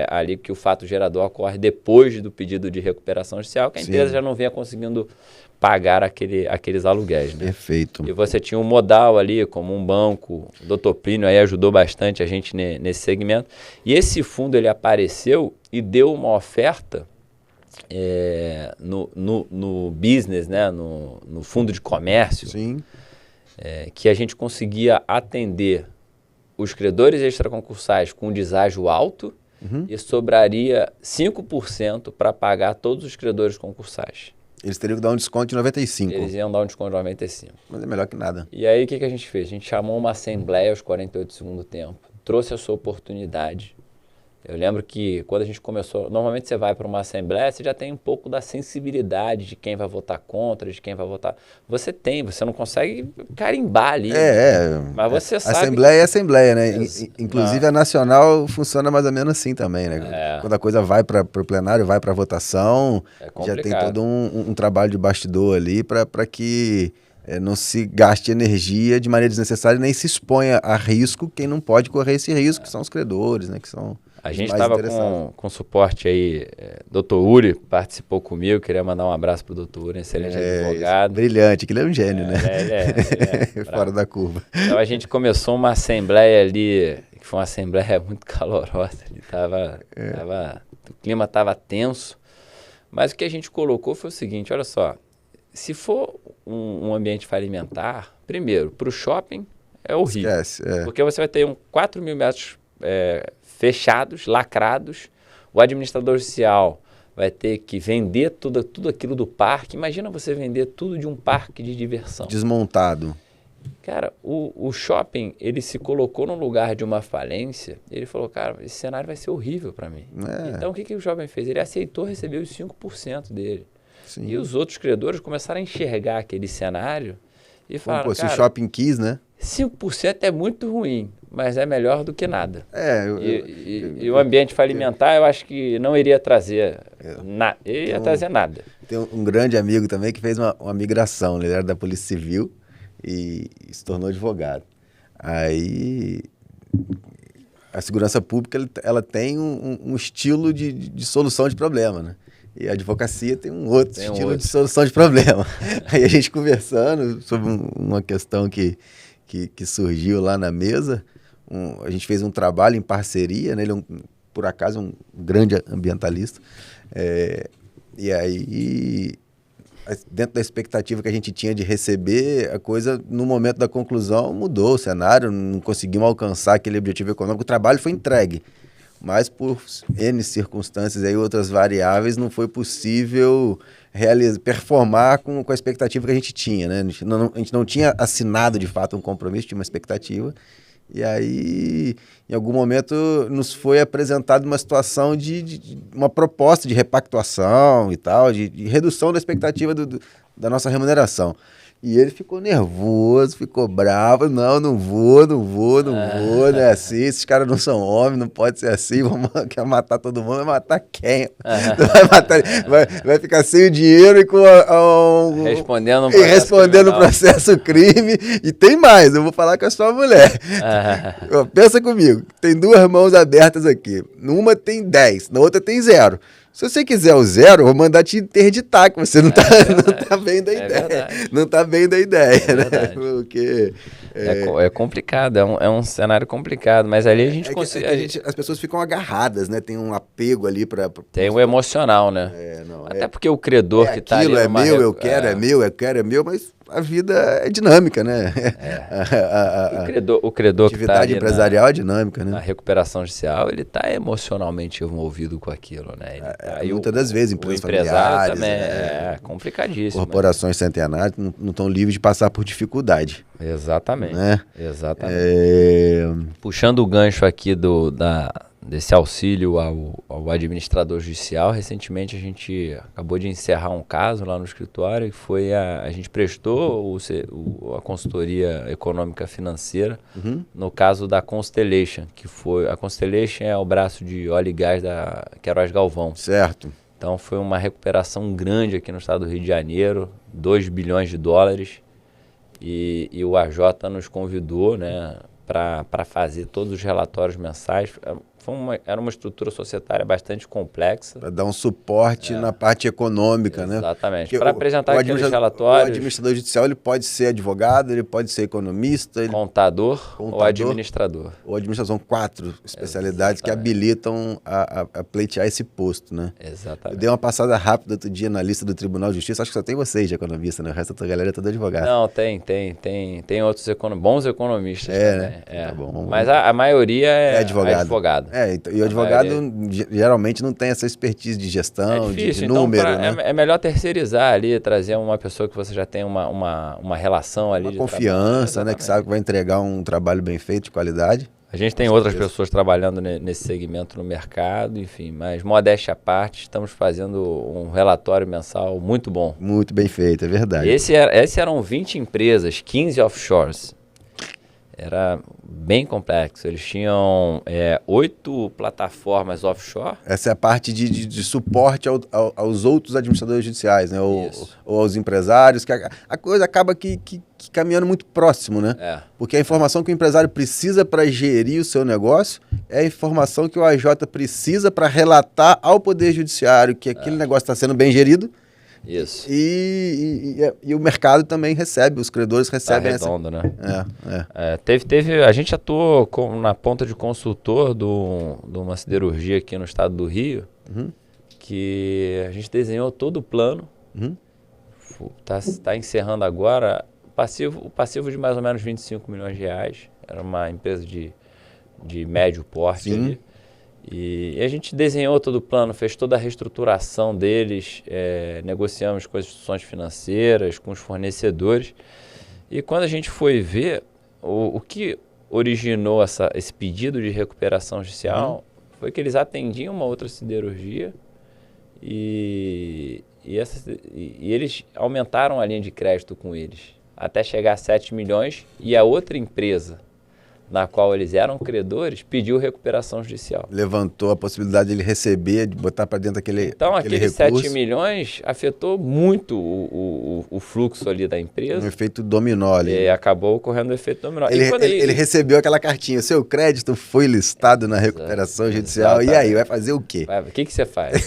ali que o fato gerador ocorre depois do pedido de recuperação judicial, que a empresa já não vinha conseguindo pagar aqueles aluguéis. Né? Perfeito. E você tinha um modal ali, como um banco, o Dr. Plínio aí ajudou bastante a gente nesse segmento. E esse fundo ele apareceu e deu uma oferta no business, né? no fundo de comércio, Sim. Que a gente conseguia atender os credores extraconcursais com deságio alto e sobraria 5% para pagar todos os credores concursais. Eles teriam que dar um desconto de 95%. Eles iam dar um desconto de 95%. Mas é melhor que nada. E aí, o que a gente fez? A gente chamou uma assembleia aos 48 do segundo tempo, trouxe a sua oportunidade. Eu lembro que quando a gente começou, normalmente você vai para uma assembleia, você já tem um pouco da sensibilidade de quem vai votar contra, de quem vai votar. Você não consegue carimbar ali. Mas você sabe. Assembleia é assembleia, né? Inclusive a nacional funciona mais ou menos assim também, né? Quando a coisa vai para o plenário, vai para votação, já tem todo um trabalho de bastidor ali para que não se gaste energia de maneira desnecessária, nem se exponha a risco quem não pode correr esse risco, que são os credores, né? Que são a gente estava com suporte aí, Dr. Uri participou comigo, queria mandar um abraço pro Dr. Uri, excelente advogado. Brilhante, que ele é um gênio, né? Ele é fora da curva. Então a gente começou uma assembleia ali, que foi uma assembleia muito calorosa, o clima estava tenso, mas o que a gente colocou foi o seguinte, olha só, se for um ambiente falimentar, primeiro, para o shopping é horrível, porque você vai ter 4 mil metros fechados, lacrados, o administrador judicial vai ter que vender tudo aquilo do parque. Imagina você vender tudo de um parque de diversão. Desmontado. Cara, o shopping, ele se colocou no lugar de uma falência, ele falou, cara, esse cenário vai ser horrível para mim. Então, o que o shopping fez? Ele aceitou receber os 5% dele. Sim. E os outros credores começaram a enxergar aquele cenário e falaram, se o shopping quis, né? 5% é muito ruim, mas é melhor do que nada. E o ambiente falimentar, eu acho que não iria trazer trazer nada. Tem um grande amigo também que fez uma migração, ele era da Polícia Civil e se tornou advogado. Aí a segurança pública ela tem um estilo de solução de problema, né? E a advocacia tem um outro estilo de solução de problema. Aí a gente conversando sobre uma questão que surgiu lá na mesa, a gente fez um trabalho em parceria, né? Ele é por acaso um grande ambientalista, e aí dentro da expectativa que a gente tinha de receber, a coisa no momento da conclusão mudou o cenário, não conseguimos alcançar aquele objetivo econômico, o trabalho foi entregue, mas por N circunstâncias e outras variáveis não foi possível performar com a expectativa que a gente tinha, né? A gente não tinha assinado de fato um compromisso, tinha uma expectativa, e aí em algum momento nos foi apresentada uma situação de uma proposta de repactuação e tal, de redução da expectativa da nossa remuneração. E ele ficou nervoso, ficou bravo, não vou, não é assim, esses caras não são homens, não pode ser assim, quer matar todo mundo, vai matar quem? Vai ficar sem o dinheiro e com respondendo um processo crime, e tem mais, eu vou falar com a sua mulher. Pensa comigo, tem 2 mãos abertas aqui, numa tem 10, na outra tem 0. Se você quiser o 0, eu vou mandar te interditar, que você não tá bem da ideia. Não tá bem da ideia, né? Porque é complicado, é um cenário complicado, mas ali a gente consegue... As pessoas ficam agarradas, né? Tem um apego ali para... Tem o emocional, né? Até porque o credor que tá ali... Aquilo é meu, eu quero, é meu, mas a vida é dinâmica, né? O credor que tá ali empresarial é dinâmica, né? Na recuperação judicial, ele tá emocionalmente envolvido com aquilo, né? Muitas das vezes, empresas familiares... também complicadíssimo. Corporações centenárias não estão livres de passar por dificuldade. Exatamente. Né? Exatamente. Puxando o gancho aqui desse auxílio ao administrador judicial. Recentemente a gente acabou de encerrar um caso lá no escritório, que foi a gente prestou a consultoria econômica financeira no caso da Constellation, que foi a Constellation é o braço de óleo e gás da Queiroz Galvão. Certo. Então foi uma recuperação grande aqui no estado do Rio de Janeiro, 2 bilhões de dólares, e o AJ nos convidou, né, para fazer todos os relatórios mensais. Era uma estrutura societária bastante complexa. Para dar um suporte na parte econômica, né? Exatamente. Para apresentar aqueles relatórios. O administrador judicial ele pode ser advogado, ele pode ser economista, contador ou administrador. Ou administração, 4 especialidades que habilitam a pleitear esse posto, né? Exatamente. Eu dei uma passada rápida outro dia na lista do Tribunal de Justiça, acho que só tem vocês de economista, né? O resto da galera é toda advogada. Não, tem outros bons economistas também. Né? Tá bom, mas a maioria é advogado. E o advogado geralmente não tem essa expertise de gestão, difícil, de número, né? É melhor terceirizar ali, trazer uma pessoa que você já tem uma relação ali. Uma confiança, né? Que sabe que vai entregar um trabalho bem feito, de qualidade. A gente tem outras pessoas trabalhando nesse segmento no mercado, enfim, mas modéstia à parte, estamos fazendo um relatório mensal muito bom. Muito bem feito, é verdade. Esses eram 20 empresas, 15 offshores. Era bem complexo. Eles tinham 8 plataformas offshore. Essa é a parte de suporte aos outros administradores judiciais, né? Ou aos empresários. Que a coisa acaba que caminhando muito próximo, né? Porque a informação que o empresário precisa para gerir o seu negócio é a informação que o AJ precisa para relatar ao Poder Judiciário que aquele negócio está sendo bem gerido. Isso. E o mercado também recebe, os credores recebem redondo, essa... né? A gente atuou na ponta de consultor de uma siderurgia aqui no estado do Rio, que a gente desenhou todo o plano, tá encerrando agora, o passivo de mais ou menos 25 milhões de reais, era uma empresa de médio porte ali. E a gente desenhou todo o plano, fez toda a reestruturação deles, negociamos com as instituições financeiras, com os fornecedores. E quando a gente foi ver, o que originou esse pedido de recuperação judicial foi que eles atendiam uma outra siderurgia e eles aumentaram a linha de crédito com eles, até chegar a 7 milhões, e a outra empresa na qual eles eram credores, pediu recuperação judicial. Levantou a possibilidade de ele receber, de botar para dentro aquele Então, aqueles 7 milhões afetou muito o fluxo ali da empresa. Um efeito dominó ali. E acabou ocorrendo o efeito dominó. Ele recebeu aquela cartinha, o seu crédito foi listado na recuperação judicial, e aí, vai fazer o quê? O que você faz?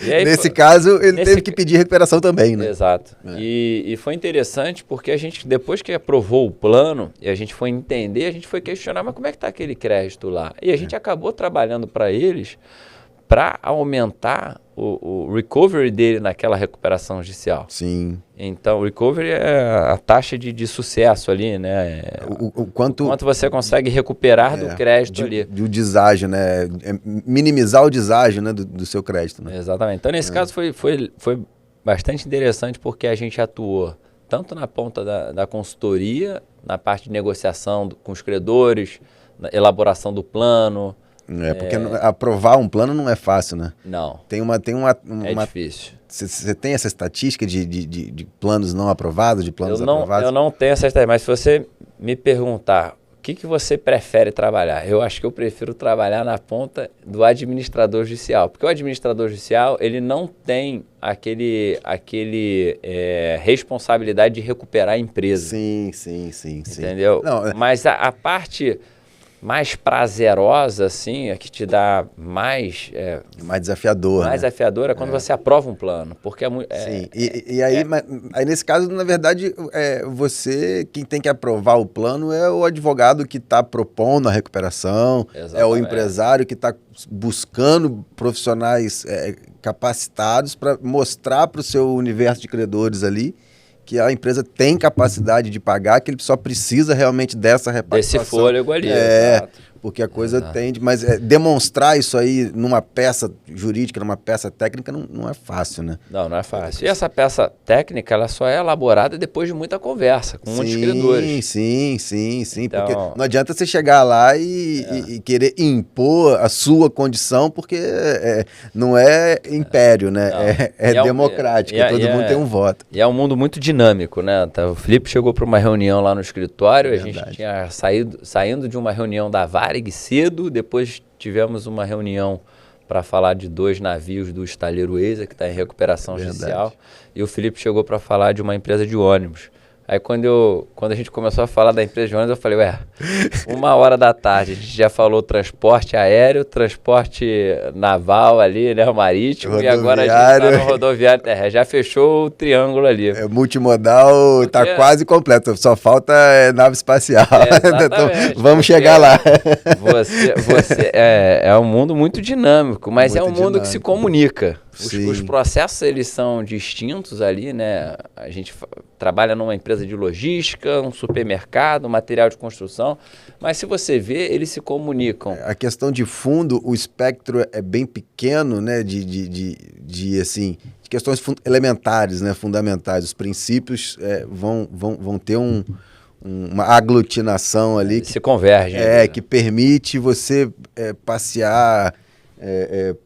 Nesse caso, ele teve que pedir recuperação também, né? Exato. E foi interessante porque a gente, depois que aprovou o plano, e a gente foi entender, a gente foi questionar, mas como é que está aquele crédito lá? E a gente acabou trabalhando para eles para aumentar o recovery dele naquela recuperação judicial. Sim. Então, o recovery é a taxa de sucesso ali, né? O quanto você consegue recuperar do crédito ali. Do deságio, né? Minimizar o deságio, né, do seu crédito. Né? Exatamente. Então, nesse caso, foi bastante interessante porque a gente atuou tanto na ponta da consultoria, na parte de negociação com os credores, na elaboração do plano. Porque aprovar um plano não é fácil, né? Não. É difícil. Você tem essa estatística de planos não aprovados, de planos aprovados? Eu não tenho essa estatística, mas se você me perguntar o que você prefere trabalhar, eu acho que eu prefiro trabalhar na ponta do administrador judicial. Porque o administrador judicial, ele não tem aquele responsabilidade de recuperar a empresa. Sim. Entendeu? Não, mas a parte mais prazerosa, assim, é que te dá mais desafiador. Mais desafiador é quando você aprova um plano. Porque sim, aí nesse caso, na verdade, você, quem tem que aprovar o plano é o advogado que está propondo a recuperação, é o empresário que está buscando profissionais capacitados para mostrar para o seu universo de credores ali que a empresa tem capacidade de pagar, que ele só precisa realmente dessa reparação. Desse fôlego ali, exato. porque a coisa tende... Mas demonstrar isso aí numa peça jurídica, numa peça técnica, não é fácil, né? Não é fácil. E essa peça técnica, ela só é elaborada depois de muita conversa com muitos credores. Sim. Então, porque não adianta você chegar lá e querer impor a sua condição, porque não é império, né? É democrático, todo mundo tem um voto. E é um mundo muito dinâmico, né? O Felipe chegou para uma reunião lá no escritório, a gente tinha saindo de uma reunião da Varig cedo, depois tivemos uma reunião para falar de 2 navios do estaleiro Eisa, que está em recuperação judicial, e o Felipe chegou para falar de uma empresa de ônibus. Aí quando a gente começou a falar da empresa de ônibus, eu falei, 1h da tarde, a gente já falou transporte aéreo, transporte naval ali, né, o marítimo, e agora a gente está no rodoviário terrestre. Já fechou o triângulo ali. Multimodal, está quase completo, só falta nave espacial. Então, vamos chegar lá. É um mundo muito dinâmico, mas é um mundo que se comunica. Os processos, eles são distintos ali, né? A gente trabalha numa empresa de logística, um supermercado, material de construção, mas se você vê, eles se comunicam. A questão de fundo, o espectro é bem pequeno, né? De questões elementares, né? Fundamentais. Os princípios vão ter uma aglutinação ali. Que se convergem. Que permite você passear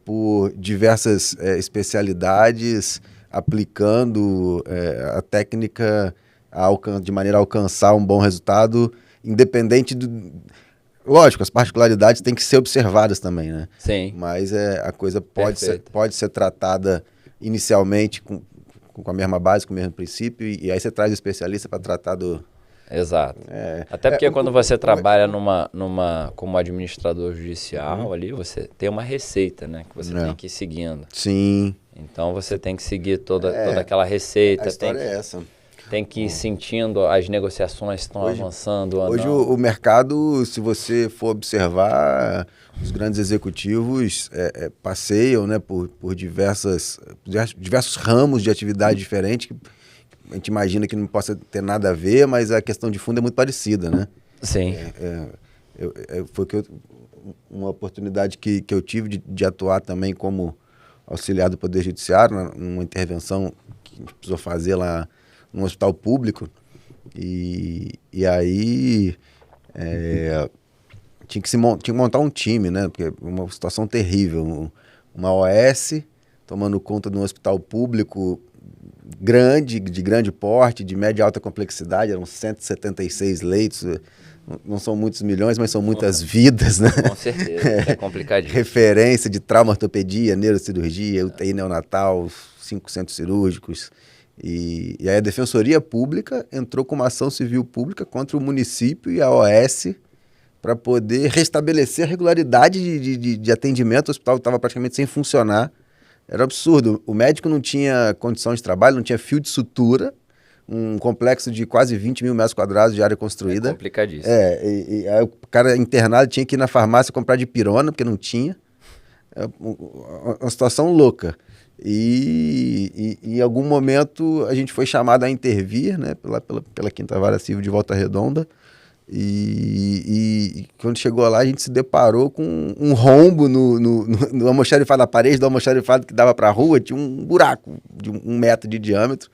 por diversas especialidades, aplicando a técnica de maneira a alcançar um bom resultado, independente do... Lógico, as particularidades têm que ser observadas também, né? Sim. Mas a coisa pode ser tratada inicialmente com a mesma base, com o mesmo princípio, e aí você traz o especialista para tratar do... Exato. Até porque quando você trabalha como administrador judicial ali, você tem uma receita, né? Que você tem que ir seguindo. Sim. Então você tem que seguir toda aquela receita. A história é essa. Tem que ir sentindo as negociações estão avançando. Hoje o mercado, se você for observar, os grandes executivos passeiam, né, por diversos ramos de atividade diferente. A gente imagina que não possa ter nada a ver, mas a questão de fundo é muito parecida, né? Sim. Foi uma oportunidade que eu tive de atuar também como auxiliar do Poder Judiciário, numa intervenção que a gente precisou fazer lá num hospital público. E aí tinha que montar um time, né? Porque uma situação terrível. Uma OS tomando conta de um hospital público de grande porte, de média e alta complexidade, eram 176 leitos, não são muitos milhões, mas são muitas vidas, né? Com certeza, é complicadíssimo. Referência de traumatorpedia, neurocirurgia, UTI neonatal, 5 centros cirúrgicos. E aí a Defensoria Pública entrou com uma ação civil pública contra o município e a OS para poder restabelecer a regularidade de atendimento. O hospital estava praticamente sem funcionar. Era absurdo. O médico não tinha condição de trabalho, não tinha fio de sutura, um complexo de quase 20 mil metros quadrados de área construída. É complicadíssimo. E aí o cara internado tinha que ir na farmácia comprar dipirona, porque não tinha. Uma situação louca. E em algum momento a gente foi chamado a intervir, né, pela 5ª Vara Civil de Volta Redonda. E quando chegou lá, a gente se deparou com um rombo no almoxarifado, na parede do almoxarifado que dava para a rua, tinha um buraco de 1 metro de diâmetro.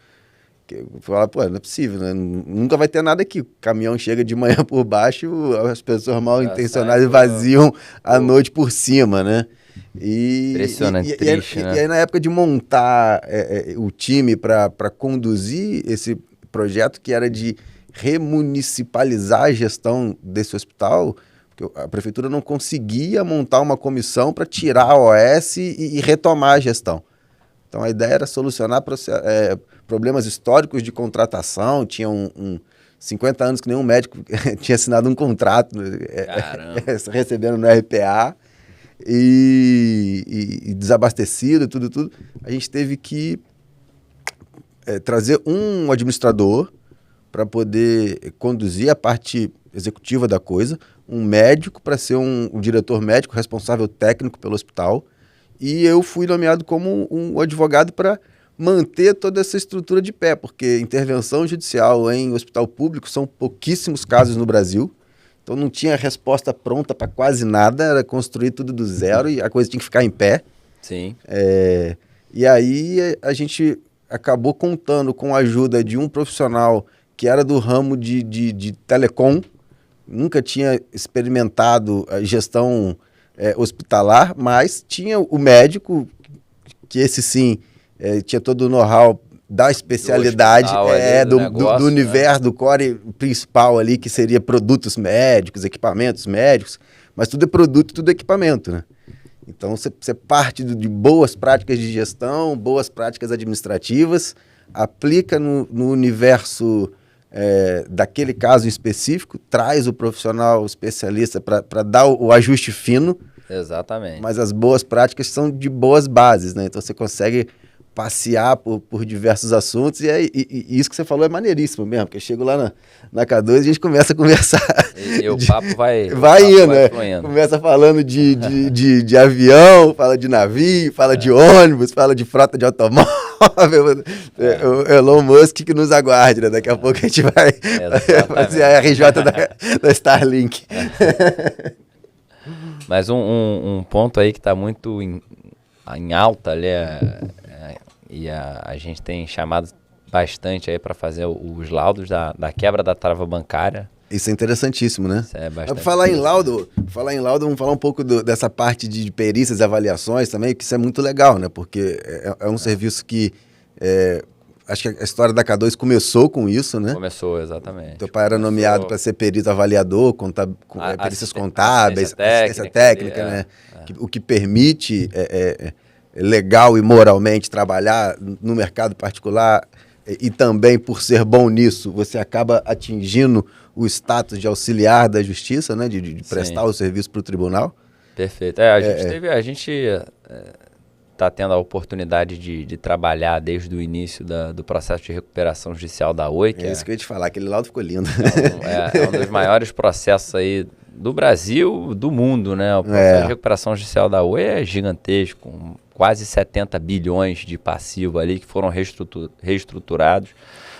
Eu falava, não é possível, né? Nunca vai ter nada aqui. O caminhão chega de manhã por baixo, as pessoas mal intencionadas vaziam a noite por cima, né? Impressionante, triste, né? E aí, na época de montar o time para conduzir esse projeto, que era de remunicipalizar a gestão desse hospital, porque a prefeitura não conseguia montar uma comissão para tirar a OS e retomar a gestão. Então a ideia era solucionar problemas históricos de contratação. Tinha 50 anos que nenhum médico tinha assinado um contrato recebendo no RPA e desabastecido, tudo. A gente teve que trazer um administrador para poder conduzir a parte executiva da coisa, um médico para ser um diretor médico responsável técnico pelo hospital, e eu fui nomeado como um advogado para manter toda essa estrutura de pé, porque intervenção judicial em hospital público são pouquíssimos casos no Brasil, Então não tinha resposta pronta para quase nada, era construir tudo do zero e a coisa tinha que ficar em pé. Sim. E aí a gente acabou contando com a ajuda de um profissional que era do ramo de telecom, nunca tinha experimentado a gestão hospitalar, mas tinha o médico, que esse sim tinha todo o know-how da especialidade do universo, né? Do core principal ali, que seria produtos médicos, equipamentos médicos, mas tudo é produto, tudo é equipamento, né? Então você parte de boas práticas de gestão, boas práticas administrativas, aplica no universo daquele caso em específico, traz o profissional especialista para dar o ajuste fino. Exatamente. Mas as boas práticas são de boas bases, né? Então você consegue passear por diversos assuntos e isso que você falou é maneiríssimo mesmo, porque eu chego lá na K2 e a gente começa a conversar. E o papo vai indo, né? Começa falando de avião, fala de navio, fala de ônibus, fala de frota de automóvel. O Elon Musk que nos aguarde, né? Daqui a pouco a gente vai fazer a RJ da Starlink. Mas um ponto aí que está muito em alta ali e a gente tem chamado bastante aí para fazer os laudos da quebra da trava bancária. Isso é interessantíssimo, né? Isso é bastante. Falar em laudo, vamos falar um pouco dessa parte de perícias e avaliações também, que isso é muito legal, né? Porque é um serviço que acho que a história da K2 começou com isso, né? Começou, exatamente. Teu pai era nomeado para ser perito avaliador, perícias contábeis, assistência técnica, né? O que permite legal e moralmente trabalhar no mercado particular e também por ser bom nisso, você acaba atingindo o status de auxiliar da justiça, né? De prestar o serviço para o tribunal. Perfeito. A gente está tendo a oportunidade de trabalhar desde o início do processo de recuperação judicial da Oi. É isso que eu ia te falar, aquele laudo ficou lindo. É um dos maiores processos aí do Brasil, do mundo, né? O processo de recuperação judicial da Oi é gigantesco, com quase 70 bilhões de passivo ali que foram reestruturados.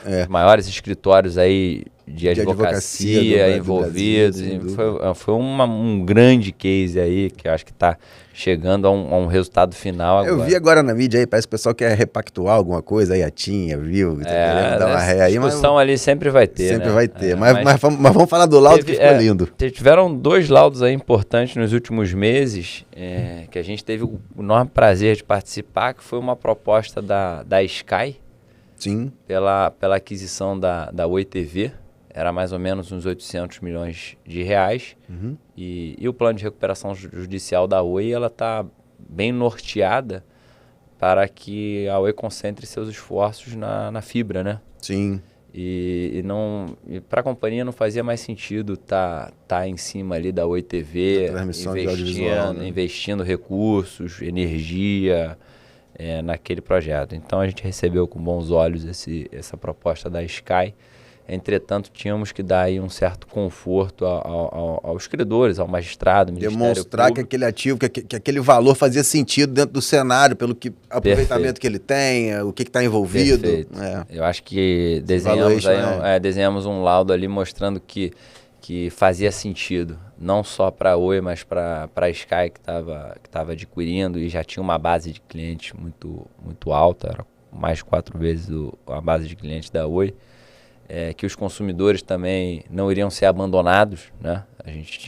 Os maiores escritórios aí de advocacia envolvidos. Foi um grande case aí que eu acho que está chegando a um resultado final agora. Eu vi agora na mídia aí, parece que o pessoal quer repactuar alguma coisa aí, a TIM, viu? Dar uma ré aí. Discussão ali sempre vai ter, sempre vai ter, mas vamos falar do laudo que ficou lindo. Tiveram 2 laudos aí importantes nos últimos meses, que a gente teve o enorme prazer de participar, que foi uma proposta da Sky, sim, pela aquisição da Oi TV. Era mais ou menos uns 800 milhões de reais. Uhum. E o plano de recuperação judicial da Oi, ela está bem norteada para que a Oi concentre seus esforços na fibra, né? Sim. E para a companhia não fazia mais sentido tá em cima ali da Oi TV, investindo recursos, energia naquele projeto. Então a gente recebeu com bons olhos essa proposta da Sky. Entretanto, tínhamos que dar aí um certo conforto aos credores, ao magistrado, ao Ministério demonstrar Público. Que aquele ativo, que aquele valor fazia sentido dentro do cenário, pelo aproveitamento que ele tem, o que está envolvido. Perfeito. Eu acho que desenhamos um laudo ali mostrando que fazia sentido, não só para a Oi, mas para a Sky que estava adquirindo e já tinha uma base de clientes muito, muito alta, era mais de 4 vezes a base de clientes da Oi. Que os consumidores também não iriam ser abandonados, né? A gente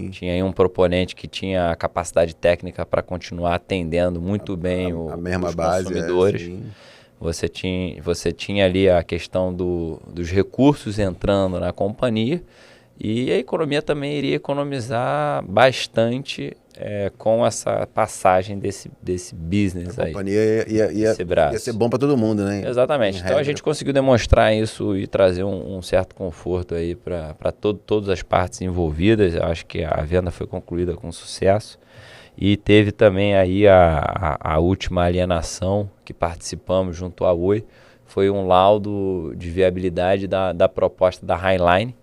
tinha aí um proponente que tinha a capacidade técnica para continuar atendendo muito bem os consumidores. Você tinha ali a questão dos recursos entrando na companhia e a economia também iria economizar bastante com essa passagem desse business aí. A companhia ia ser bom para todo mundo, né? Exatamente. Então a gente conseguiu demonstrar isso e trazer um certo conforto aí para todas as partes envolvidas. Eu acho que a venda foi concluída com sucesso. E teve também aí a última alienação que participamos junto à Oi. Foi um laudo de viabilidade da proposta da Highline,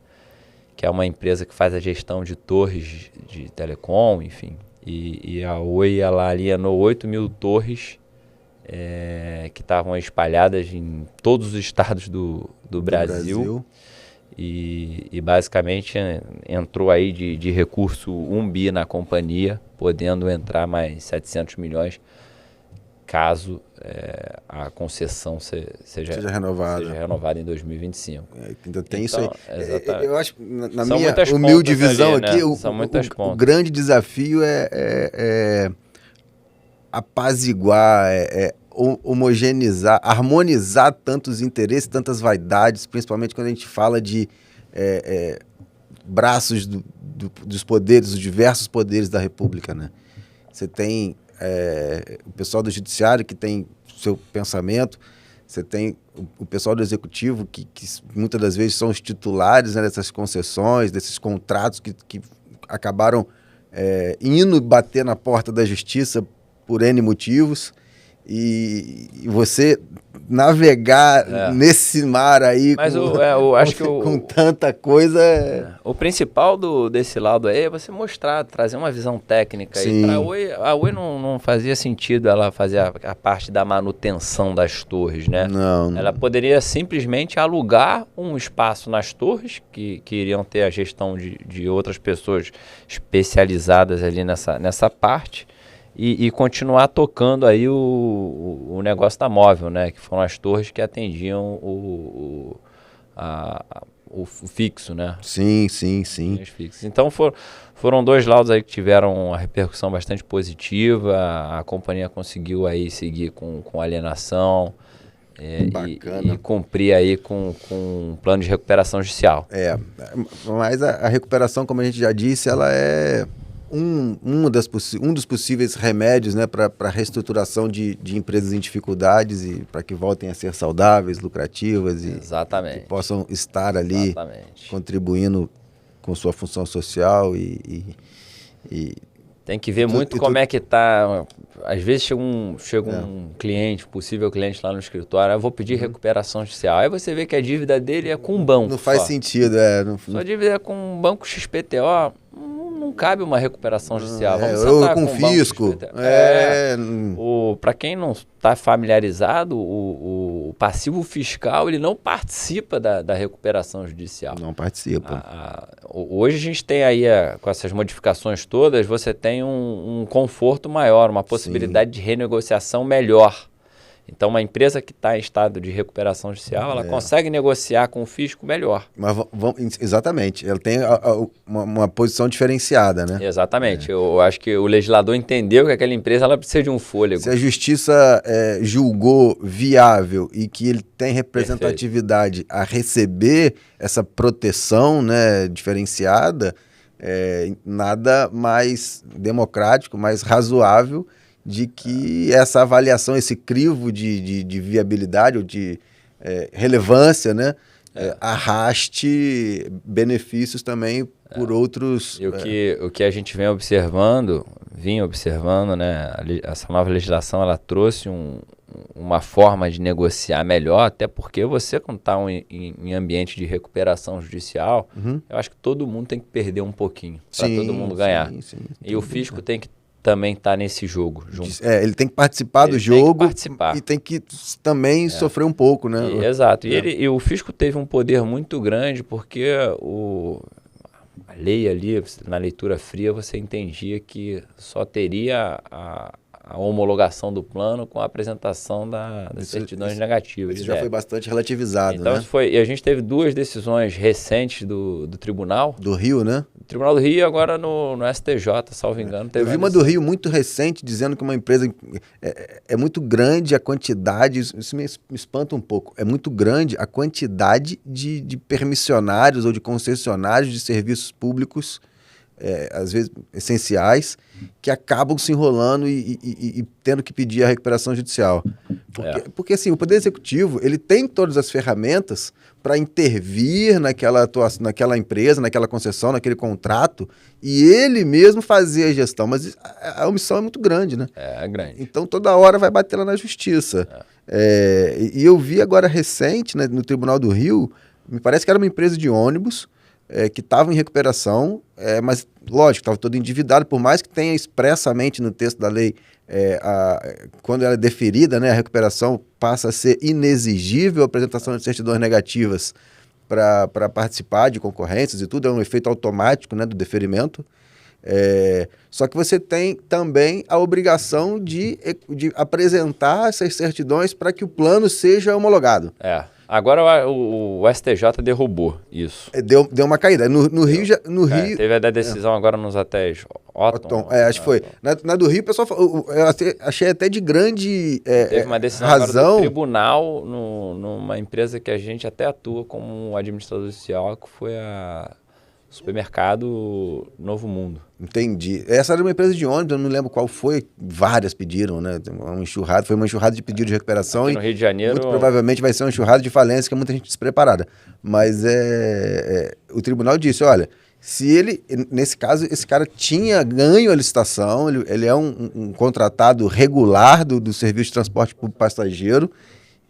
que é uma empresa que faz a gestão de torres de telecom, enfim. E a Oi, ela alienou 8.000 torres que estavam espalhadas em todos os estados do Brasil. e basicamente entrou aí de recurso 1 bi na companhia, podendo entrar mais 700 milhões caso a concessão seja renovada em 2025. Ainda tem então, isso aí. Eu acho, na São minha humilde visão ali, aqui, né? São muitas o grande desafio é apaziguar, homogeneizar, harmonizar tantos interesses, tantas vaidades, principalmente quando a gente fala de braços dos poderes, dos diversos poderes da República, né? Você tem o pessoal do judiciário que tem seu pensamento, você tem o pessoal do executivo que muitas das vezes são os titulares, né, dessas concessões, desses contratos que acabaram indo bater na porta da justiça por N motivos, e você navegar nesse mar aí. Mas eu acho que com tanta coisa. O principal desse lado aí é você mostrar, trazer uma visão técnica. Sim. E a Oi não fazia sentido ela fazer a parte da manutenção das torres, né? Não. Ela poderia simplesmente alugar um espaço nas torres, que iriam ter a gestão de outras pessoas especializadas ali nessa parte. E continuar tocando aí o negócio da Móvel, né? Que foram as torres que atendiam o fixo, né? Sim. Então foram 2 laudos aí que tiveram uma repercussão bastante positiva. A companhia conseguiu aí seguir com alienação e cumprir aí com um plano de recuperação judicial. Mas a recuperação, como a gente já disse, ela é um dos possíveis remédios, né, para a reestruturação de empresas em dificuldades e para que voltem a ser saudáveis, lucrativas e que possam estar ali contribuindo com sua função social e tem que ver muito como é que está. Às vezes chega um cliente, possível cliente lá no escritório, eu vou pedir recuperação judicial. Aí você vê que a dívida dele é com um banco. Não faz sentido, Sua dívida é com um banco XPTO. Não cabe uma recuperação judicial. Vamos eu sentar com fisco. Para quem não está familiarizado, o passivo fiscal ele não participa da recuperação judicial. Não participa. Hoje a gente tem aí, com essas modificações todas, você tem um conforto maior, uma possibilidade de renegociação melhor. Então, uma empresa que está em estado de recuperação judicial, ela consegue negociar com o fisco melhor. Mas exatamente, ela tem uma posição diferenciada, né? Exatamente. Eu acho que o legislador entendeu que aquela empresa ela precisa de um fôlego. Se a justiça julgou viável e que ele tem representatividade a receber essa proteção, né, diferenciada, nada mais democrático, mais razoável de que essa avaliação, esse crivo de viabilidade ou de relevância, né, arraste benefícios também por outros... E o que a gente vinha observando, né, essa nova legislação ela trouxe uma forma de negociar melhor, até porque você, quando está em ambiente de recuperação judicial, eu acho que todo mundo tem que perder um pouquinho para todo mundo ganhar. Sim, e o fisco tem que também está nesse jogo junto. Ele tem que participar do jogo e tem que também sofrer um pouco, né? Exato. E o fisco teve um poder muito grande porque a lei ali, na leitura fria, você entendia que só teria a homologação do plano com a apresentação das certidões negativas. Isso já foi bastante relativizado, então, né? E a gente teve 2 decisões recentes do tribunal. Do Rio, né? O Tribunal do Rio e agora no STJ, salvo engano. Eu vi uma do Rio muito recente dizendo que uma empresa é muito grande a quantidade, isso me espanta um pouco, é muito grande a quantidade de permissionários ou de concessionários de serviços públicos, às vezes essenciais, que acabam se enrolando e tendo que pedir a recuperação judicial. Porque assim, o Poder Executivo ele tem todas as ferramentas para intervir naquela empresa, naquela concessão, naquele contrato, e ele mesmo fazer a gestão. Mas a omissão é muito grande, né? É grande. Então toda hora vai bater lá na justiça. E eu vi agora recente, né, no Tribunal do Rio, me parece que era uma empresa de ônibus, que estava em recuperação, mas, lógico, estava todo endividado, por mais que tenha expressamente no texto da lei, quando ela é deferida, né, a recuperação passa a ser inexigível a apresentação de certidões negativas para participar de concorrências e tudo, é um efeito automático, né, do deferimento. Só que você tem também a obrigação de apresentar essas certidões para que o plano seja homologado. Agora o STJ derrubou isso. Deu uma caída. No Rio... Rio teve a decisão agora nos hotéis Otton. Acho que foi. Na do Rio, o pessoal falou, eu achei até de grande teve uma decisão razão. Agora do tribunal numa empresa que a gente até atua como administrador judicial, que foi a Supermercado Novo Mundo. Entendi. Essa era uma empresa de ônibus, eu não lembro qual foi. Várias pediram, né? Foi uma enxurrada de pedido de recuperação. Aqui no Rio de Janeiro... Muito provavelmente vai ser uma enxurrada de falência, que é muita gente despreparada. Mas o tribunal disse, olha, se ele, nesse caso, esse cara tinha ganho a licitação, ele é um contratado regular do serviço de transporte público passageiro,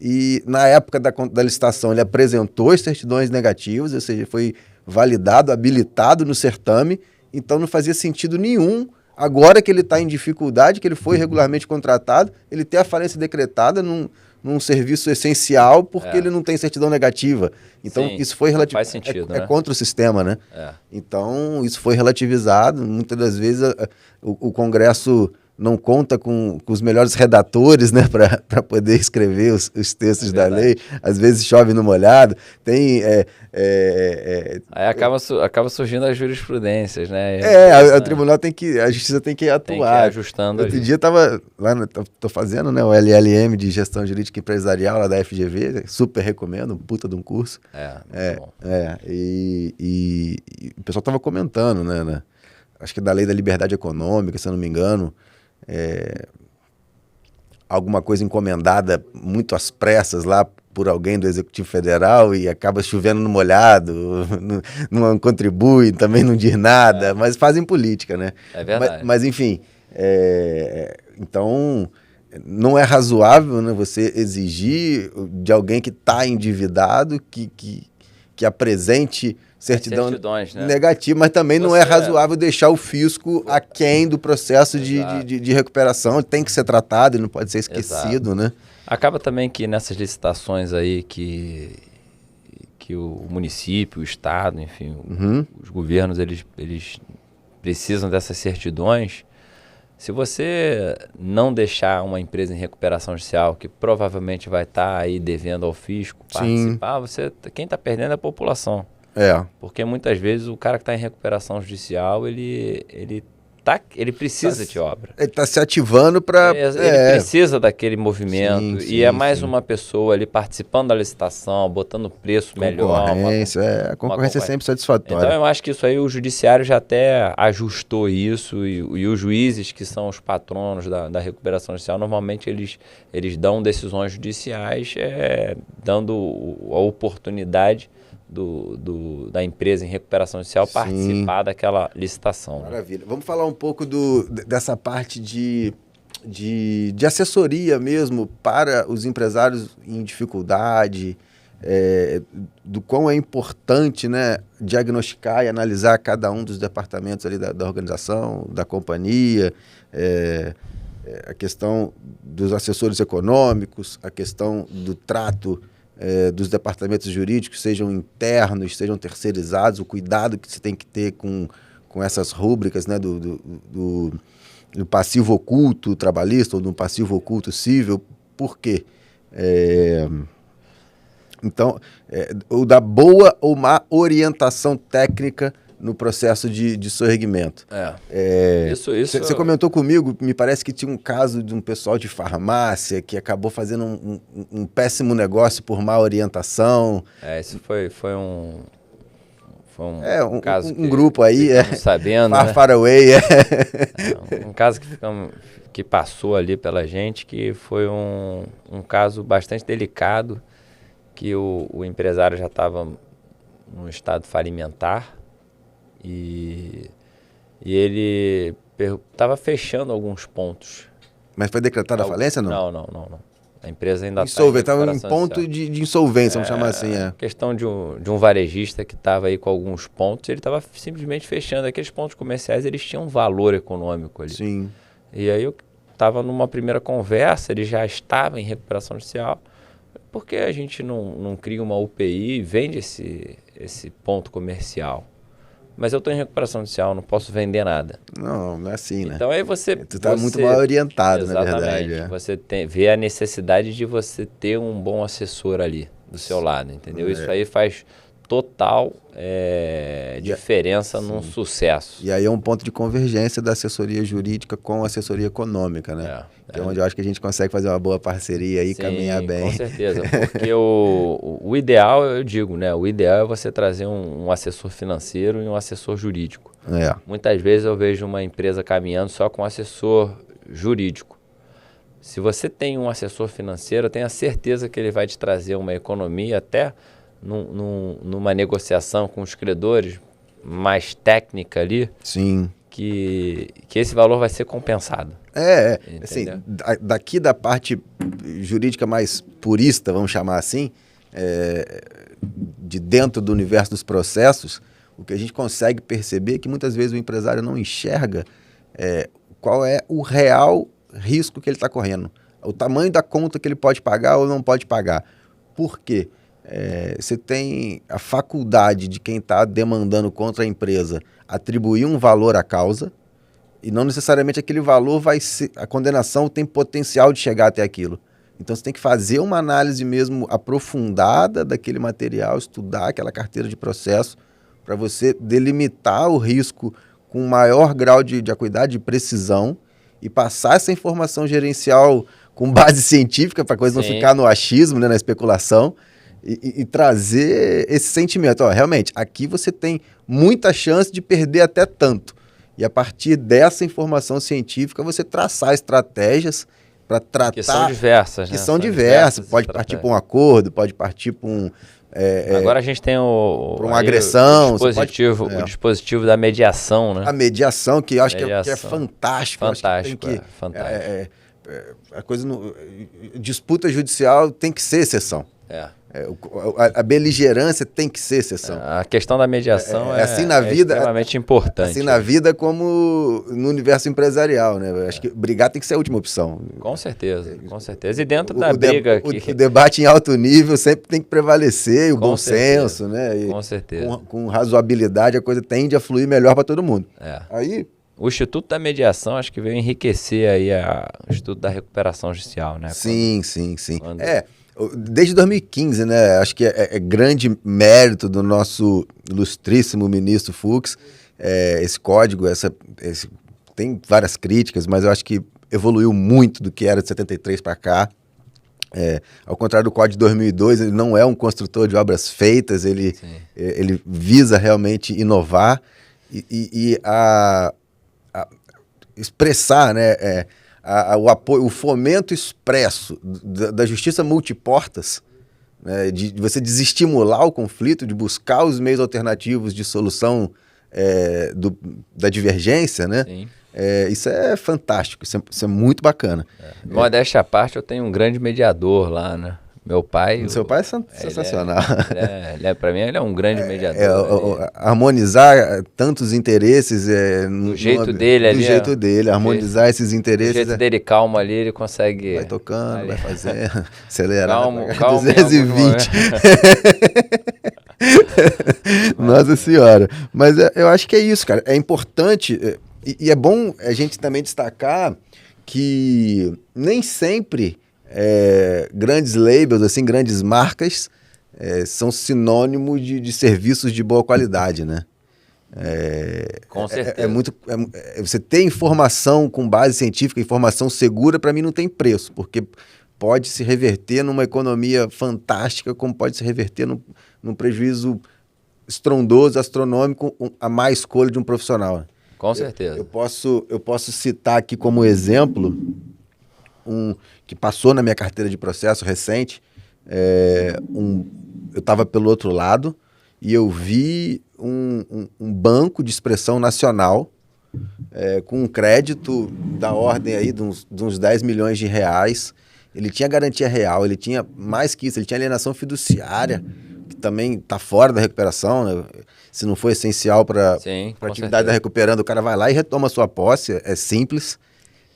e na época da licitação ele apresentou as certidões negativas, ou seja, foi validado, habilitado no certame, então não fazia sentido nenhum, agora que ele está em dificuldade, que ele foi regularmente contratado, ele ter a falência decretada num serviço essencial porque ele não tem certidão negativa. Então, sim, isso foi faz sentido, né? É contra o sistema, né? Então, isso foi relativizado. Muitas das vezes o Congresso não conta com os melhores redatores, né, para poder escrever os textos da lei. Às vezes chove no molhado. Aí acaba surgindo as jurisprudências, né? O tribunal a justiça tem que atuar. Tem que ir ajustando. Outro dia estava lá, tô fazendo, né, o LLM de Gestão Jurídica Empresarial lá da FGV, super recomendo, um puta de um curso. Bom. E o pessoal estava comentando, né, acho que da Lei da Liberdade Econômica, se eu não me engano, alguma coisa encomendada muito às pressas lá por alguém do Executivo Federal e acaba chovendo no molhado, não contribui, também não diz nada, mas fazem política, né? É verdade. Mas enfim, então não é razoável, né, você exigir de alguém que está endividado que apresente certidão negativa, mas também não é razoável deixar o fisco aquém do processo de recuperação. Tem que ser tratado e não pode ser esquecido, né? Acaba também que nessas licitações aí que o município, o estado, enfim, os governos, eles precisam dessas certidões. Se você não deixar uma empresa em recuperação judicial, que provavelmente vai estar aí devendo ao fisco, participar, quem está perdendo é a população. Porque muitas vezes o cara que está em recuperação judicial, ele precisa de obra. Ele está se ativando para... Ele precisa daquele movimento. Sim, mais uma pessoa ali participando da licitação, botando preço melhor. A concorrência é sempre satisfatória. Então eu acho que isso aí o judiciário já até ajustou isso e os juízes que são os patronos da recuperação judicial, normalmente eles dão decisões judiciais dando a oportunidade da empresa em recuperação judicial participar daquela licitação. Maravilha. Vamos falar um pouco dessa parte de assessoria mesmo para os empresários em dificuldade, do quão é importante, né, diagnosticar e analisar cada um dos departamentos ali da organização, da companhia, a questão dos assessores econômicos, a questão do trato dos departamentos jurídicos, sejam internos, sejam terceirizados, o cuidado que se tem que ter com essas rúbricas, né, do passivo oculto trabalhista ou do passivo oculto civil. Por quê? Então, o da boa ou má orientação técnica no processo de sorregimento. Você comentou comigo, me parece que tinha um caso de um pessoal de farmácia que acabou fazendo um péssimo negócio por má orientação. Isso foi um caso um grupo aí, sabendo, far away, um caso que passou ali pela gente, que foi um caso bastante delicado, que o empresário já estava num estado falimentar, e ele estava fechando alguns pontos. Mas foi decretada a falência, não? Não. A empresa ainda estava em ponto de insolvência, vamos chamar assim. Questão de um varejista que estava aí com alguns pontos, ele estava simplesmente fechando. Aqueles pontos comerciais, eles tinham um valor econômico ali. Sim. E aí eu estava numa primeira conversa, ele já estava em recuperação judicial. por que a gente não cria uma UPI e vende esse ponto comercial? Mas eu estou em recuperação judicial, não posso vender nada. Não é assim, né? Então aí Tu tá muito mal orientado, na verdade. Exatamente. Você vê a necessidade de você ter um bom assessor ali do seu lado, entendeu? Isso aí faz total diferença num sucesso. E aí é um ponto de convergência da assessoria jurídica com a assessoria econômica, né? Que é onde eu acho que a gente consegue fazer uma boa parceria e caminhar bem. Com certeza, porque o ideal, eu digo, né? O ideal é você trazer um assessor financeiro e um assessor jurídico. Muitas vezes eu vejo uma empresa caminhando só com assessor jurídico. Se você tem um assessor financeiro, eu tenho a certeza que ele vai te trazer uma economia até numa negociação com os credores mais técnica ali. Sim. Que esse valor vai ser compensado. Assim, daqui da parte jurídica mais purista, vamos chamar assim, de dentro do universo dos processos, o que a gente consegue perceber é que muitas vezes o empresário não enxerga qual é o real risco que ele está correndo, o tamanho da conta que ele pode pagar ou não pode pagar. Por quê? Você tem a faculdade de quem está demandando contra a empresa atribuir um valor à causa e não necessariamente aquele valor vai ser... A condenação tem potencial de chegar até aquilo. Então você tem que fazer uma análise mesmo aprofundada daquele material, estudar aquela carteira de processo para você delimitar o risco com maior grau de acuidade, de precisão e passar essa informação gerencial com base científica para a coisa não ficar no achismo, né, na especulação. E trazer esse sentimento. Realmente, aqui você tem muita chance de perder até tanto. E a partir dessa informação científica, você traçar estratégias para tratar... Que são diversas, né? Que são diversas. Pode partir para um acordo, pode partir para um... Agora a gente tem uma agressão. O dispositivo da mediação, né? A mediação, que eu acho que é fantástico. Fantástico, a coisa disputa judicial tem que ser exceção. A beligerância tem que ser exceção. A questão da mediação assim na vida, extremamente importante. Assim na vida como no universo empresarial, né? Eu acho que brigar tem que ser a última opção. Com certeza, com certeza. E dentro da briga... O debate em alto nível sempre tem que prevalecer, o bom senso, né? Com certeza. Com razoabilidade a coisa tende a fluir melhor para todo mundo. Aí... O Instituto da Mediação acho que veio enriquecer aí o Instituto da Recuperação Judicial, né? Sim. Desde 2015, né? Acho que é grande mérito do nosso ilustríssimo ministro Fux, esse código, tem várias críticas, mas eu acho que evoluiu muito do que era de 73 para cá. Ao contrário do Código de 2002, ele não é um construtor de obras feitas, ele visa realmente inovar e expressar, né, o apoio, o fomento expresso da justiça multiportas, né, de você desestimular o conflito, de buscar os meios alternativos de solução da divergência, né? Isso é fantástico, isso é muito bacana. Modéstia à parte, eu tenho um grande mediador lá, né? Meu pai... Seu pai é sensacional. Para mim, ele é um grande mediador. Harmonizar tantos interesses... do jeito dele ali. Do jeito dele, harmonizar esses interesses... Do jeito dele calmo ali, ele consegue... Vai tocando, vai fazendo, acelerar. Calmo 220. Nossa Senhora. Mas eu acho que é isso, cara. É importante, e é bom a gente também destacar que nem sempre... grandes labels, assim, grandes marcas são sinônimo de serviços de boa qualidade, né? Com certeza. Você ter informação com base científica, informação segura, para mim não tem preço, porque pode se reverter numa economia fantástica, como pode se reverter num prejuízo estrondoso, astronômico, a má escolha de um profissional. Com certeza. Eu posso citar aqui como exemplo que passou na minha carteira de processo recente. Eu estava pelo outro lado e eu vi um banco de expressão nacional com um crédito da ordem aí de uns 10 milhões de reais. Ele tinha garantia real, ele tinha mais que isso, ele tinha alienação fiduciária, que também está fora da recuperação, né? Se não for essencial para a atividade da recuperando, o cara vai lá e retoma a sua posse, é simples.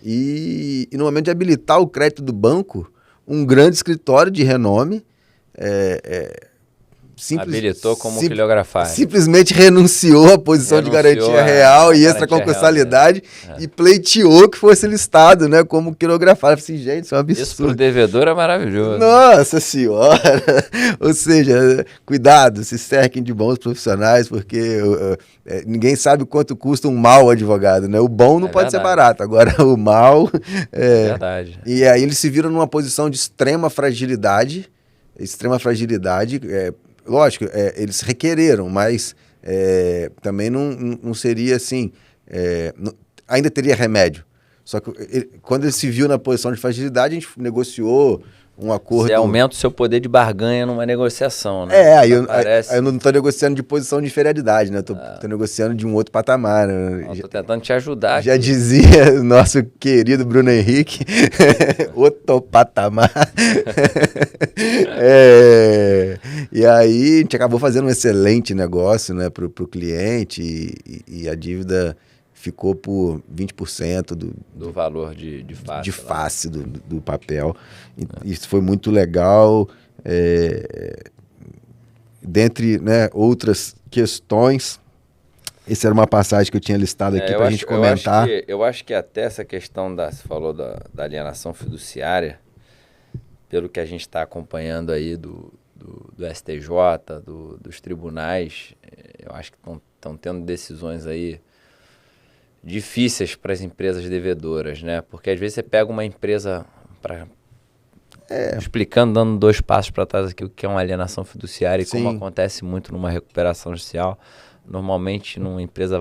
E no momento de habilitar o crédito do banco, um grande escritório de renome habilitou como quiliografário. Simplesmente renunciou à posição de garantia real e extraconcursalidade e pleiteou que fosse listado, né, como quiliografário. Eu falei assim, gente, isso é um absurdo. Isso pro devedor é maravilhoso. Nossa senhora! Ou seja, cuidado, se cerquem de bons profissionais, porque ninguém sabe quanto custa um mau advogado, né? O bom não pode ser barato, agora o mau... Verdade. E aí eles se viram numa posição de extrema fragilidade, lógico, eles requereram, mas também não seria assim, ainda teria remédio. Só que quando ele se viu na posição de fragilidade, a gente negociou um acordo... Você aumenta o seu poder de barganha numa negociação, né? Aí eu não estou negociando de posição de inferioridade, né? Estou negociando de um outro patamar. Né? Estou tentando te ajudar. Já dizia o nosso querido Bruno Henrique, outro patamar. E aí a gente acabou fazendo um excelente negócio, né, para o cliente e a dívida ficou por 20% do valor de face do papel. Isso foi muito legal. Dentre, né, outras questões, essa era uma passagem que eu tinha listado aqui para a gente comentar. Eu acho que até essa questão você falou da alienação fiduciária, pelo que a gente está acompanhando aí do STJ, dos tribunais, eu acho que estão tendo decisões aí difíceis para as empresas devedoras, né? Porque às vezes você pega uma empresa, explicando, dando 2 passos para trás aqui o que é uma alienação fiduciária. Sim. E como acontece muito numa recuperação judicial, normalmente numa empresa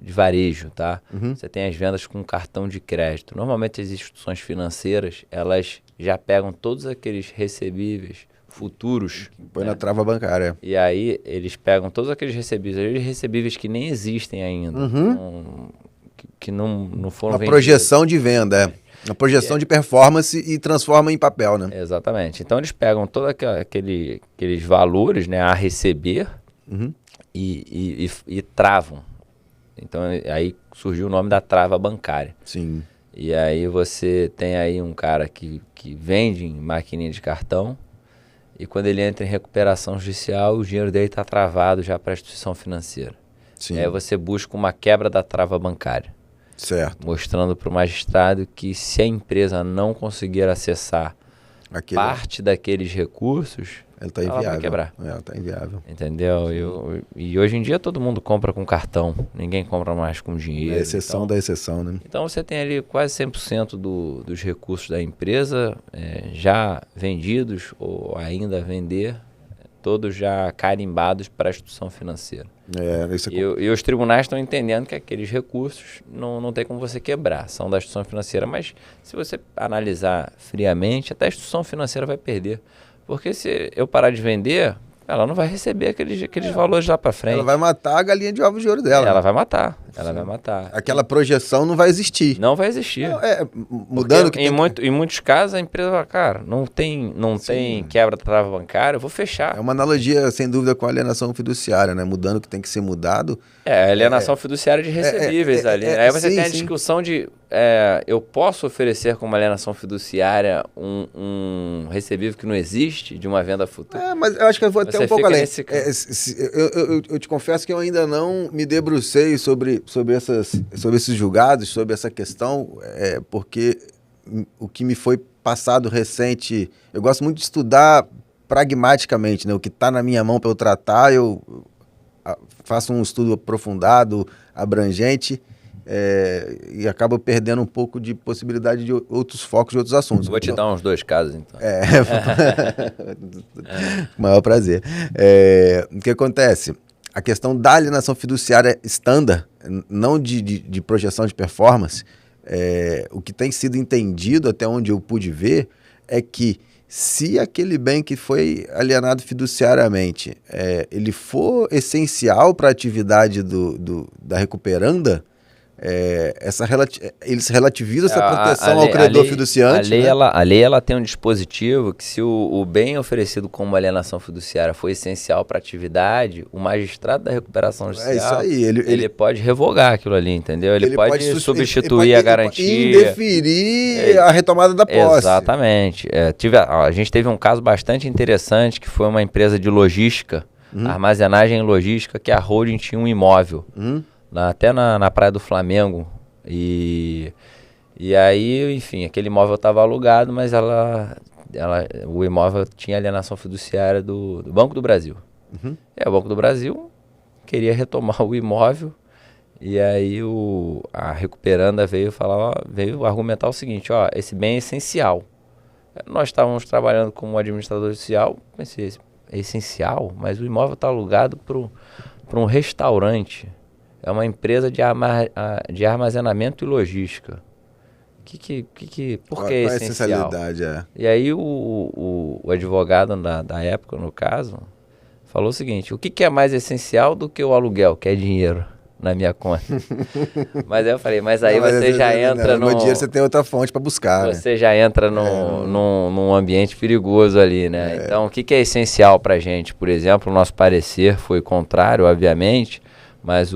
de varejo, tá? Uhum. Você tem as vendas com cartão de crédito. Normalmente as instituições financeiras, elas já pegam todos aqueles recebíveis futuros. Põe na trava bancária. E aí eles pegam todos aqueles recebíveis que nem existem ainda. Uhum. Que não foram vendidos. Uma projeção de venda, uma projeção de performance e transforma em papel, né? Exatamente. Então eles pegam todos aqueles valores, né, a receber, uhum, e travam. Então aí surgiu o nome da trava bancária. Sim. E aí você tem aí um cara que vende em maquininha de cartão e quando ele entra em recuperação judicial, o dinheiro dele está travado já para a instituição financeira. Sim. Aí você busca uma quebra da trava bancária. Certo. Mostrando para o magistrado que se a empresa não conseguir acessar parte daqueles recursos, ela está inviável. Vai quebrar. Ela está inviável. Entendeu? E hoje em dia todo mundo compra com cartão, ninguém compra mais com dinheiro. É a exceção da exceção, né? Então você tem ali quase 100% dos recursos da empresa já vendidos ou ainda a vender, todos já carimbados para a instituição financeira. E os tribunais estão entendendo que aqueles recursos não tem como você quebrar, são da instituição financeira, mas se você analisar friamente, até a instituição financeira vai perder. Porque se eu parar de vender, ela não vai receber aqueles valores lá para frente. Ela vai matar a galinha de ovos de ouro dela. Ela vai matar. Ela vai matar. Aquela projeção não vai existir. Não vai existir. Mudando que em muitos casos a empresa fala, cara, não tem quebra da trava bancária, eu vou fechar. É uma analogia, sem dúvida, com a alienação fiduciária, né? Mudando o que tem que ser mudado. A alienação fiduciária de recebíveis ali. Aí você tem a discussão de eu posso oferecer como alienação fiduciária um recebível que não existe de uma venda futura? Mas eu acho que eu vou até um pouco além. Eu te confesso que eu ainda não me debrucei sobre esses julgados, sobre essa questão, porque o que me foi passado recente, eu gosto muito de estudar pragmaticamente, né? O que está na minha mão para eu tratar, eu faço um estudo aprofundado, abrangente, e acabo perdendo um pouco de possibilidade de outros focos de outros assuntos. Vou te dar uns 2 casos, então. Maior prazer. O que acontece? A questão da alienação fiduciária standard, não de projeção de performance, o que tem sido entendido até onde eu pude ver é que se aquele bem que foi alienado fiduciariamente ele for essencial para a atividade da recuperanda, eles relativizam essa proteção ao credor fiduciante. A lei ela tem um dispositivo que, se o bem oferecido como alienação fiduciária for essencial para a atividade, o magistrado da recuperação judicial isso aí, ele pode revogar aquilo ali, entendeu? Ele pode substituir a garantia. Indeferir a retomada da posse. Exatamente. A gente teve um caso bastante interessante, que foi uma empresa de logística, armazenagem e logística, que a holding tinha um imóvel. Até na Praia do Flamengo, e aí, enfim, aquele imóvel estava alugado, mas o imóvel tinha alienação fiduciária do Banco do Brasil. O Banco do Brasil queria retomar o imóvel, e aí a recuperanda veio argumentar o seguinte: esse bem é essencial. Nós estávamos trabalhando como administrador judicial, pensei, é essencial, mas o imóvel está alugado para um restaurante. É uma empresa de armazenamento e logística. Por que é essencial? E aí o advogado da época, no caso, falou o seguinte: o que é mais essencial do que o aluguel, que é dinheiro na minha conta? Mas aí eu falei, você já entra no... No dinheiro você tem outra fonte para buscar. Você já entra num ambiente perigoso ali, né? Então, o que é essencial para a gente? Por exemplo, o nosso parecer foi contrário, obviamente, mas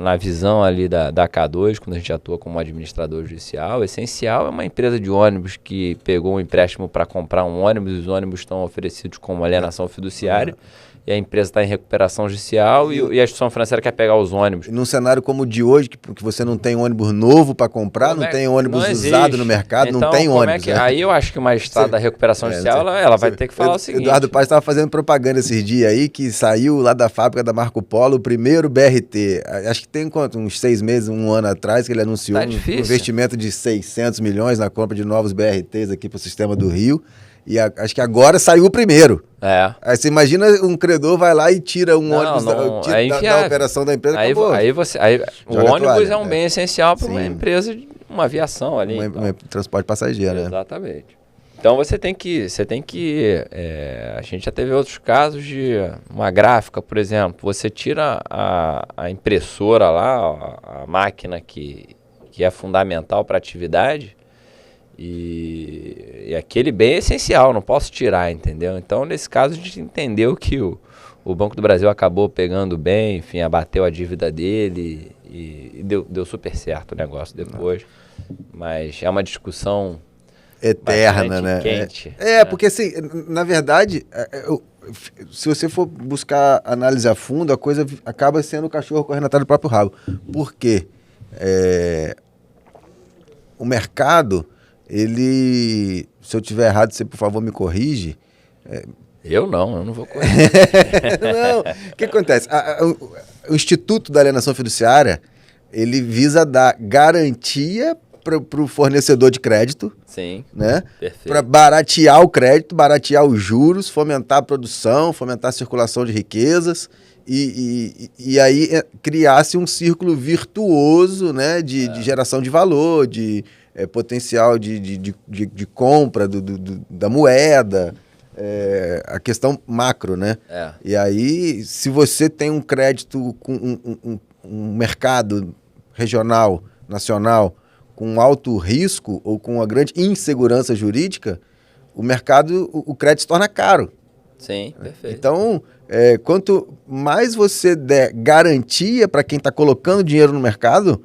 na visão ali da K2, quando a gente atua como administrador judicial, o essencial é uma empresa de ônibus que pegou um empréstimo para comprar um ônibus, os ônibus estão oferecidos como alienação fiduciária, e a empresa está em recuperação judicial e a instituição financeira quer pegar os ônibus. Num cenário como o de hoje, que você não tem ônibus novo para comprar, não tem ônibus usado no mercado, então, não tem ônibus. Aí eu acho que o magistrado da recuperação judicial ela vai ter que falar o seguinte. Eduardo Paes estava fazendo propaganda esses dias aí, que saiu lá da fábrica da Marco Polo o primeiro BRT. Acho que tem uns 6 meses, um ano atrás, que ele anunciou um investimento de 600 milhões na compra de novos BRTs aqui para o sistema do Rio. E acho que agora saiu o primeiro. Aí você imagina um credor vai lá e tira ônibus da operação da empresa. O ônibus é um bem essencial para uma empresa, uma aviação ali. Transporte passageiro. Exatamente. Então você tem que a gente já teve outros casos de uma gráfica, por exemplo. Você tira a impressora lá, a máquina que é fundamental para a atividade, e aquele bem é essencial, não posso tirar, entendeu? Então, nesse caso, a gente entendeu que o Banco do Brasil acabou pegando bem, enfim, abateu a dívida dele e deu super certo o negócio depois. Mas é uma discussão eterna, né? Quente. Porque assim, na verdade, se você for buscar análise a fundo, a coisa acaba sendo o cachorro correndo atrás do próprio rabo. Por quê? O mercado... se eu tiver errado, você por favor me corrige. Eu não vou corrigir. Não, o que acontece? O Instituto da Alienação Fiduciária, ele visa dar garantia para o fornecedor de crédito. Sim, né? Perfeito. Para baratear o crédito, baratear os juros, fomentar a produção, fomentar a circulação de riquezas. E aí criasse um círculo virtuoso, né, de geração de valor, de potencial de compra da moeda, a questão macro, né? E aí, se você tem um crédito com um mercado regional, nacional, com alto risco ou com uma grande insegurança jurídica, o crédito se torna caro. Sim, perfeito. Então, quanto mais você der garantia para quem está colocando dinheiro no mercado,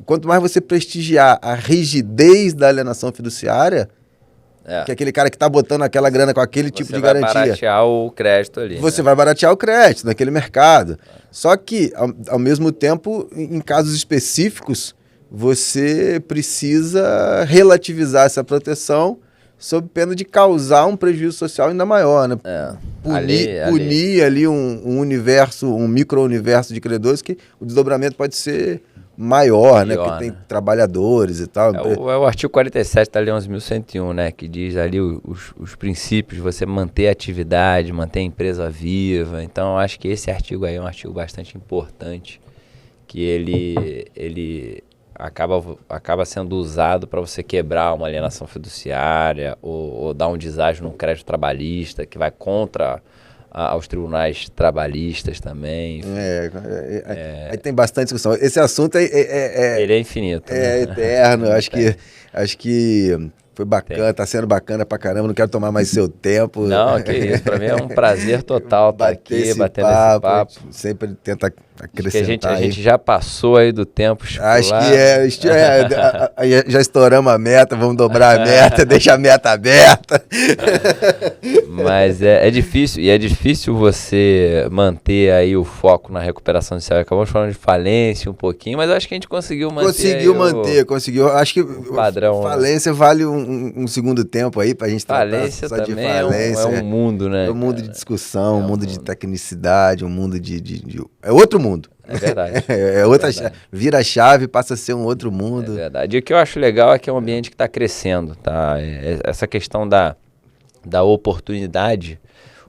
quanto mais você prestigiar a rigidez da alienação fiduciária, que é aquele cara que está botando aquela grana com aquele tipo de garantia. Você vai baratear o crédito ali. Você vai baratear o crédito naquele mercado. Só que, ao mesmo tempo, em casos específicos, você precisa relativizar essa proteção sob pena de causar um prejuízo social ainda maior, né? Punir ali um universo, um micro-universo de credores que o desdobramento pode ser maior, né? Porque tem trabalhadores e tal. É o artigo 47 da Lei 11.101, né? Que diz ali os princípios de você manter a atividade, manter a empresa viva. Então, eu acho que esse artigo aí é um artigo bastante importante, que ele acaba sendo usado para você quebrar uma alienação fiduciária ou dar um deságio num crédito trabalhista que vai contra aos tribunais trabalhistas também. Aí tem bastante discussão. Esse assunto ele é infinito. É eterno. Acho que foi bacana, tá sendo bacana pra caramba. Não quero tomar mais seu tempo. Não, que isso. Pra mim é um prazer total estar aqui, batendo esse papo. Sempre tenta Acho acrescentar. que a gente já passou aí do tempo estipular. Acho que já estouramos a meta, vamos dobrar a meta, deixa a meta aberta. Mas é difícil, e é difícil você manter aí o foco na recuperação judicial. Acabamos falando de falência um pouquinho, mas acho que a gente conseguiu manter. Conseguiu. Acho que padrão, falência vale um segundo tempo aí pra gente falência tratar só também de falência. É um mundo, né? É um mundo de discussão, um mundo de tecnicidade, um mundo é outro mundo. É verdade. Vira a chave, passa a ser um outro mundo. É verdade. E o que eu acho legal é que é um ambiente que está crescendo, tá? Essa questão da oportunidade,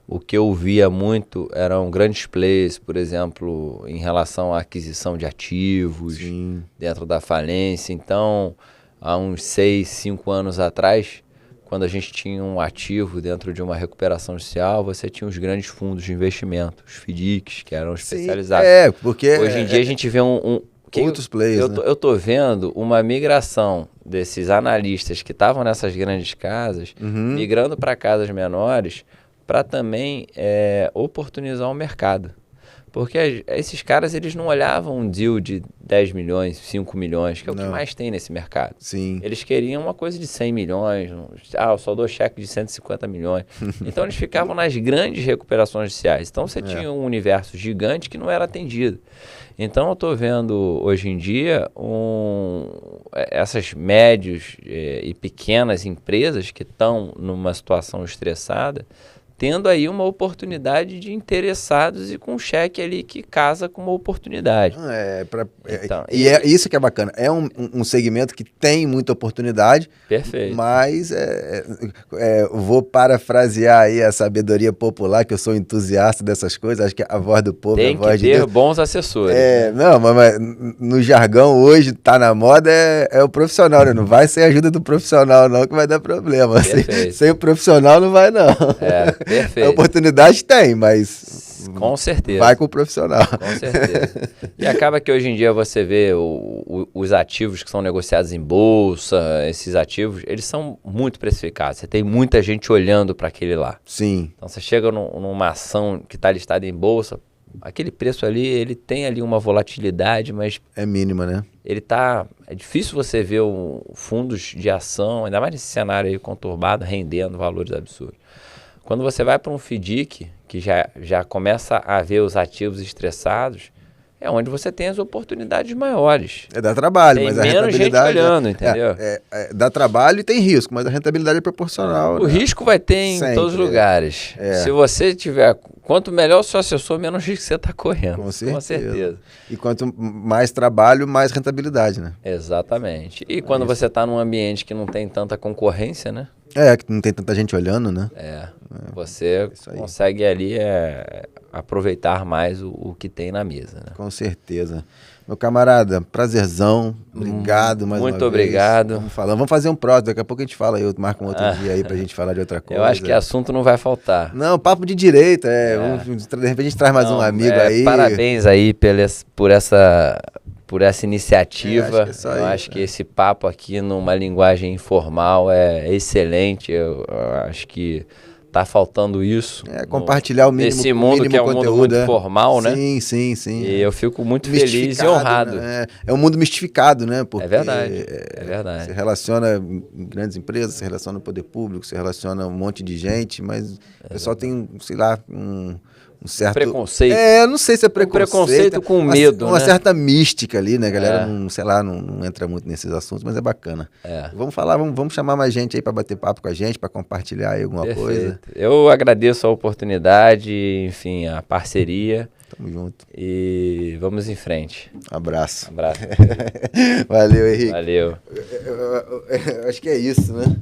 o que eu via muito eram grandes players, por exemplo, em relação à aquisição de ativos. Sim. Dentro da falência. Então, há uns 6, 5 anos atrás, quando a gente tinha um ativo dentro de uma recuperação judicial, você tinha os grandes fundos de investimento, os FDICs, que eram especializados. Porque hoje em dia a gente vê outros players. Eu tô vendo uma migração desses analistas que estavam nessas grandes casas, migrando para casas menores, para também oportunizar o mercado. Porque esses caras, eles não olhavam um deal de 10 milhões, 5 milhões, que é o que mais tem nesse mercado. Sim. Eles queriam uma coisa de 100 milhões, eu só dou cheque de 150 milhões. Então, eles ficavam nas grandes recuperações judiciais. Então, você tinha um universo gigante que não era atendido. Então, eu estou vendo, hoje em dia, essas médias e pequenas empresas que estão numa situação estressada, tendo aí uma oportunidade de interessados e com um cheque ali que casa com uma oportunidade. É isso que é bacana. É um segmento que tem muita oportunidade. Perfeito. Mas vou parafrasear aí a sabedoria popular, que eu sou entusiasta dessas coisas. Acho que a voz do povo tem é a voz que ter bons assessores. Não, mas no jargão hoje tá na moda é o profissional, né? Não vai sem a ajuda do profissional não que vai dar problema. Sem o profissional não vai não. Perfeito. A oportunidade tem, mas com certeza. Vai com o profissional. Com certeza. E acaba que hoje em dia você vê os ativos que são negociados em bolsa, esses ativos, eles são muito precificados. Você tem muita gente olhando para aquele lá. Sim. Então você chega numa ação que está listada em bolsa, aquele preço ali, ele tem ali uma volatilidade, mas... é mínima, né? É difícil você ver fundos de ação, ainda mais nesse cenário aí conturbado, rendendo valores absurdos. Quando você vai para um FDIC, que já começa a ver os ativos estressados, é onde você tem as oportunidades maiores. Dá trabalho, tem mas a menos rentabilidade... gente olhando, entendeu? Dá trabalho e tem risco, mas a rentabilidade é proporcional. O risco vai ter em todos os lugares. Se você tiver... Quanto melhor o seu assessor, menos risco você está correndo. Com certeza. E quanto mais trabalho, mais rentabilidade, né? Exatamente. E quando você está num ambiente que não tem tanta concorrência, né? Que não tem tanta gente olhando, né? Você consegue ali aproveitar mais o que tem na mesa, né? Com certeza. Meu camarada, prazerzão. Obrigado mais uma vez. Muito obrigado. Vamos fazer um próximo. Daqui a pouco a gente fala. Eu marco um outro dia aí pra gente falar de outra coisa. Eu acho que assunto não vai faltar. Não, papo de direito. De repente a gente traz mais um amigo aí. Parabéns aí por essa iniciativa. Eu acho que esse papo aqui numa linguagem informal é excelente. Eu acho que tá faltando isso. Compartilhar o mínimo nesse mundo que é um mundo muito formal, né? Sim. E eu fico muito feliz e honrado. Né? É um mundo mistificado, né? Porque é verdade. Se relaciona em grandes empresas, se relaciona no poder público, se relaciona um monte de gente, mas o pessoal tem, sei lá, um certo... preconceito. Não sei se é preconceito. Preconceito com medo, uma certa mística ali, né? A galera não entra muito nesses assuntos, mas é bacana. Vamos falar, vamos chamar mais gente aí para bater papo com a gente, para compartilhar aí alguma coisa. Eu agradeço a oportunidade, enfim, a parceria. Tamo junto. E vamos em frente. Abraço. Abraço. Valeu, Henrique. Valeu. Eu acho que é isso, né?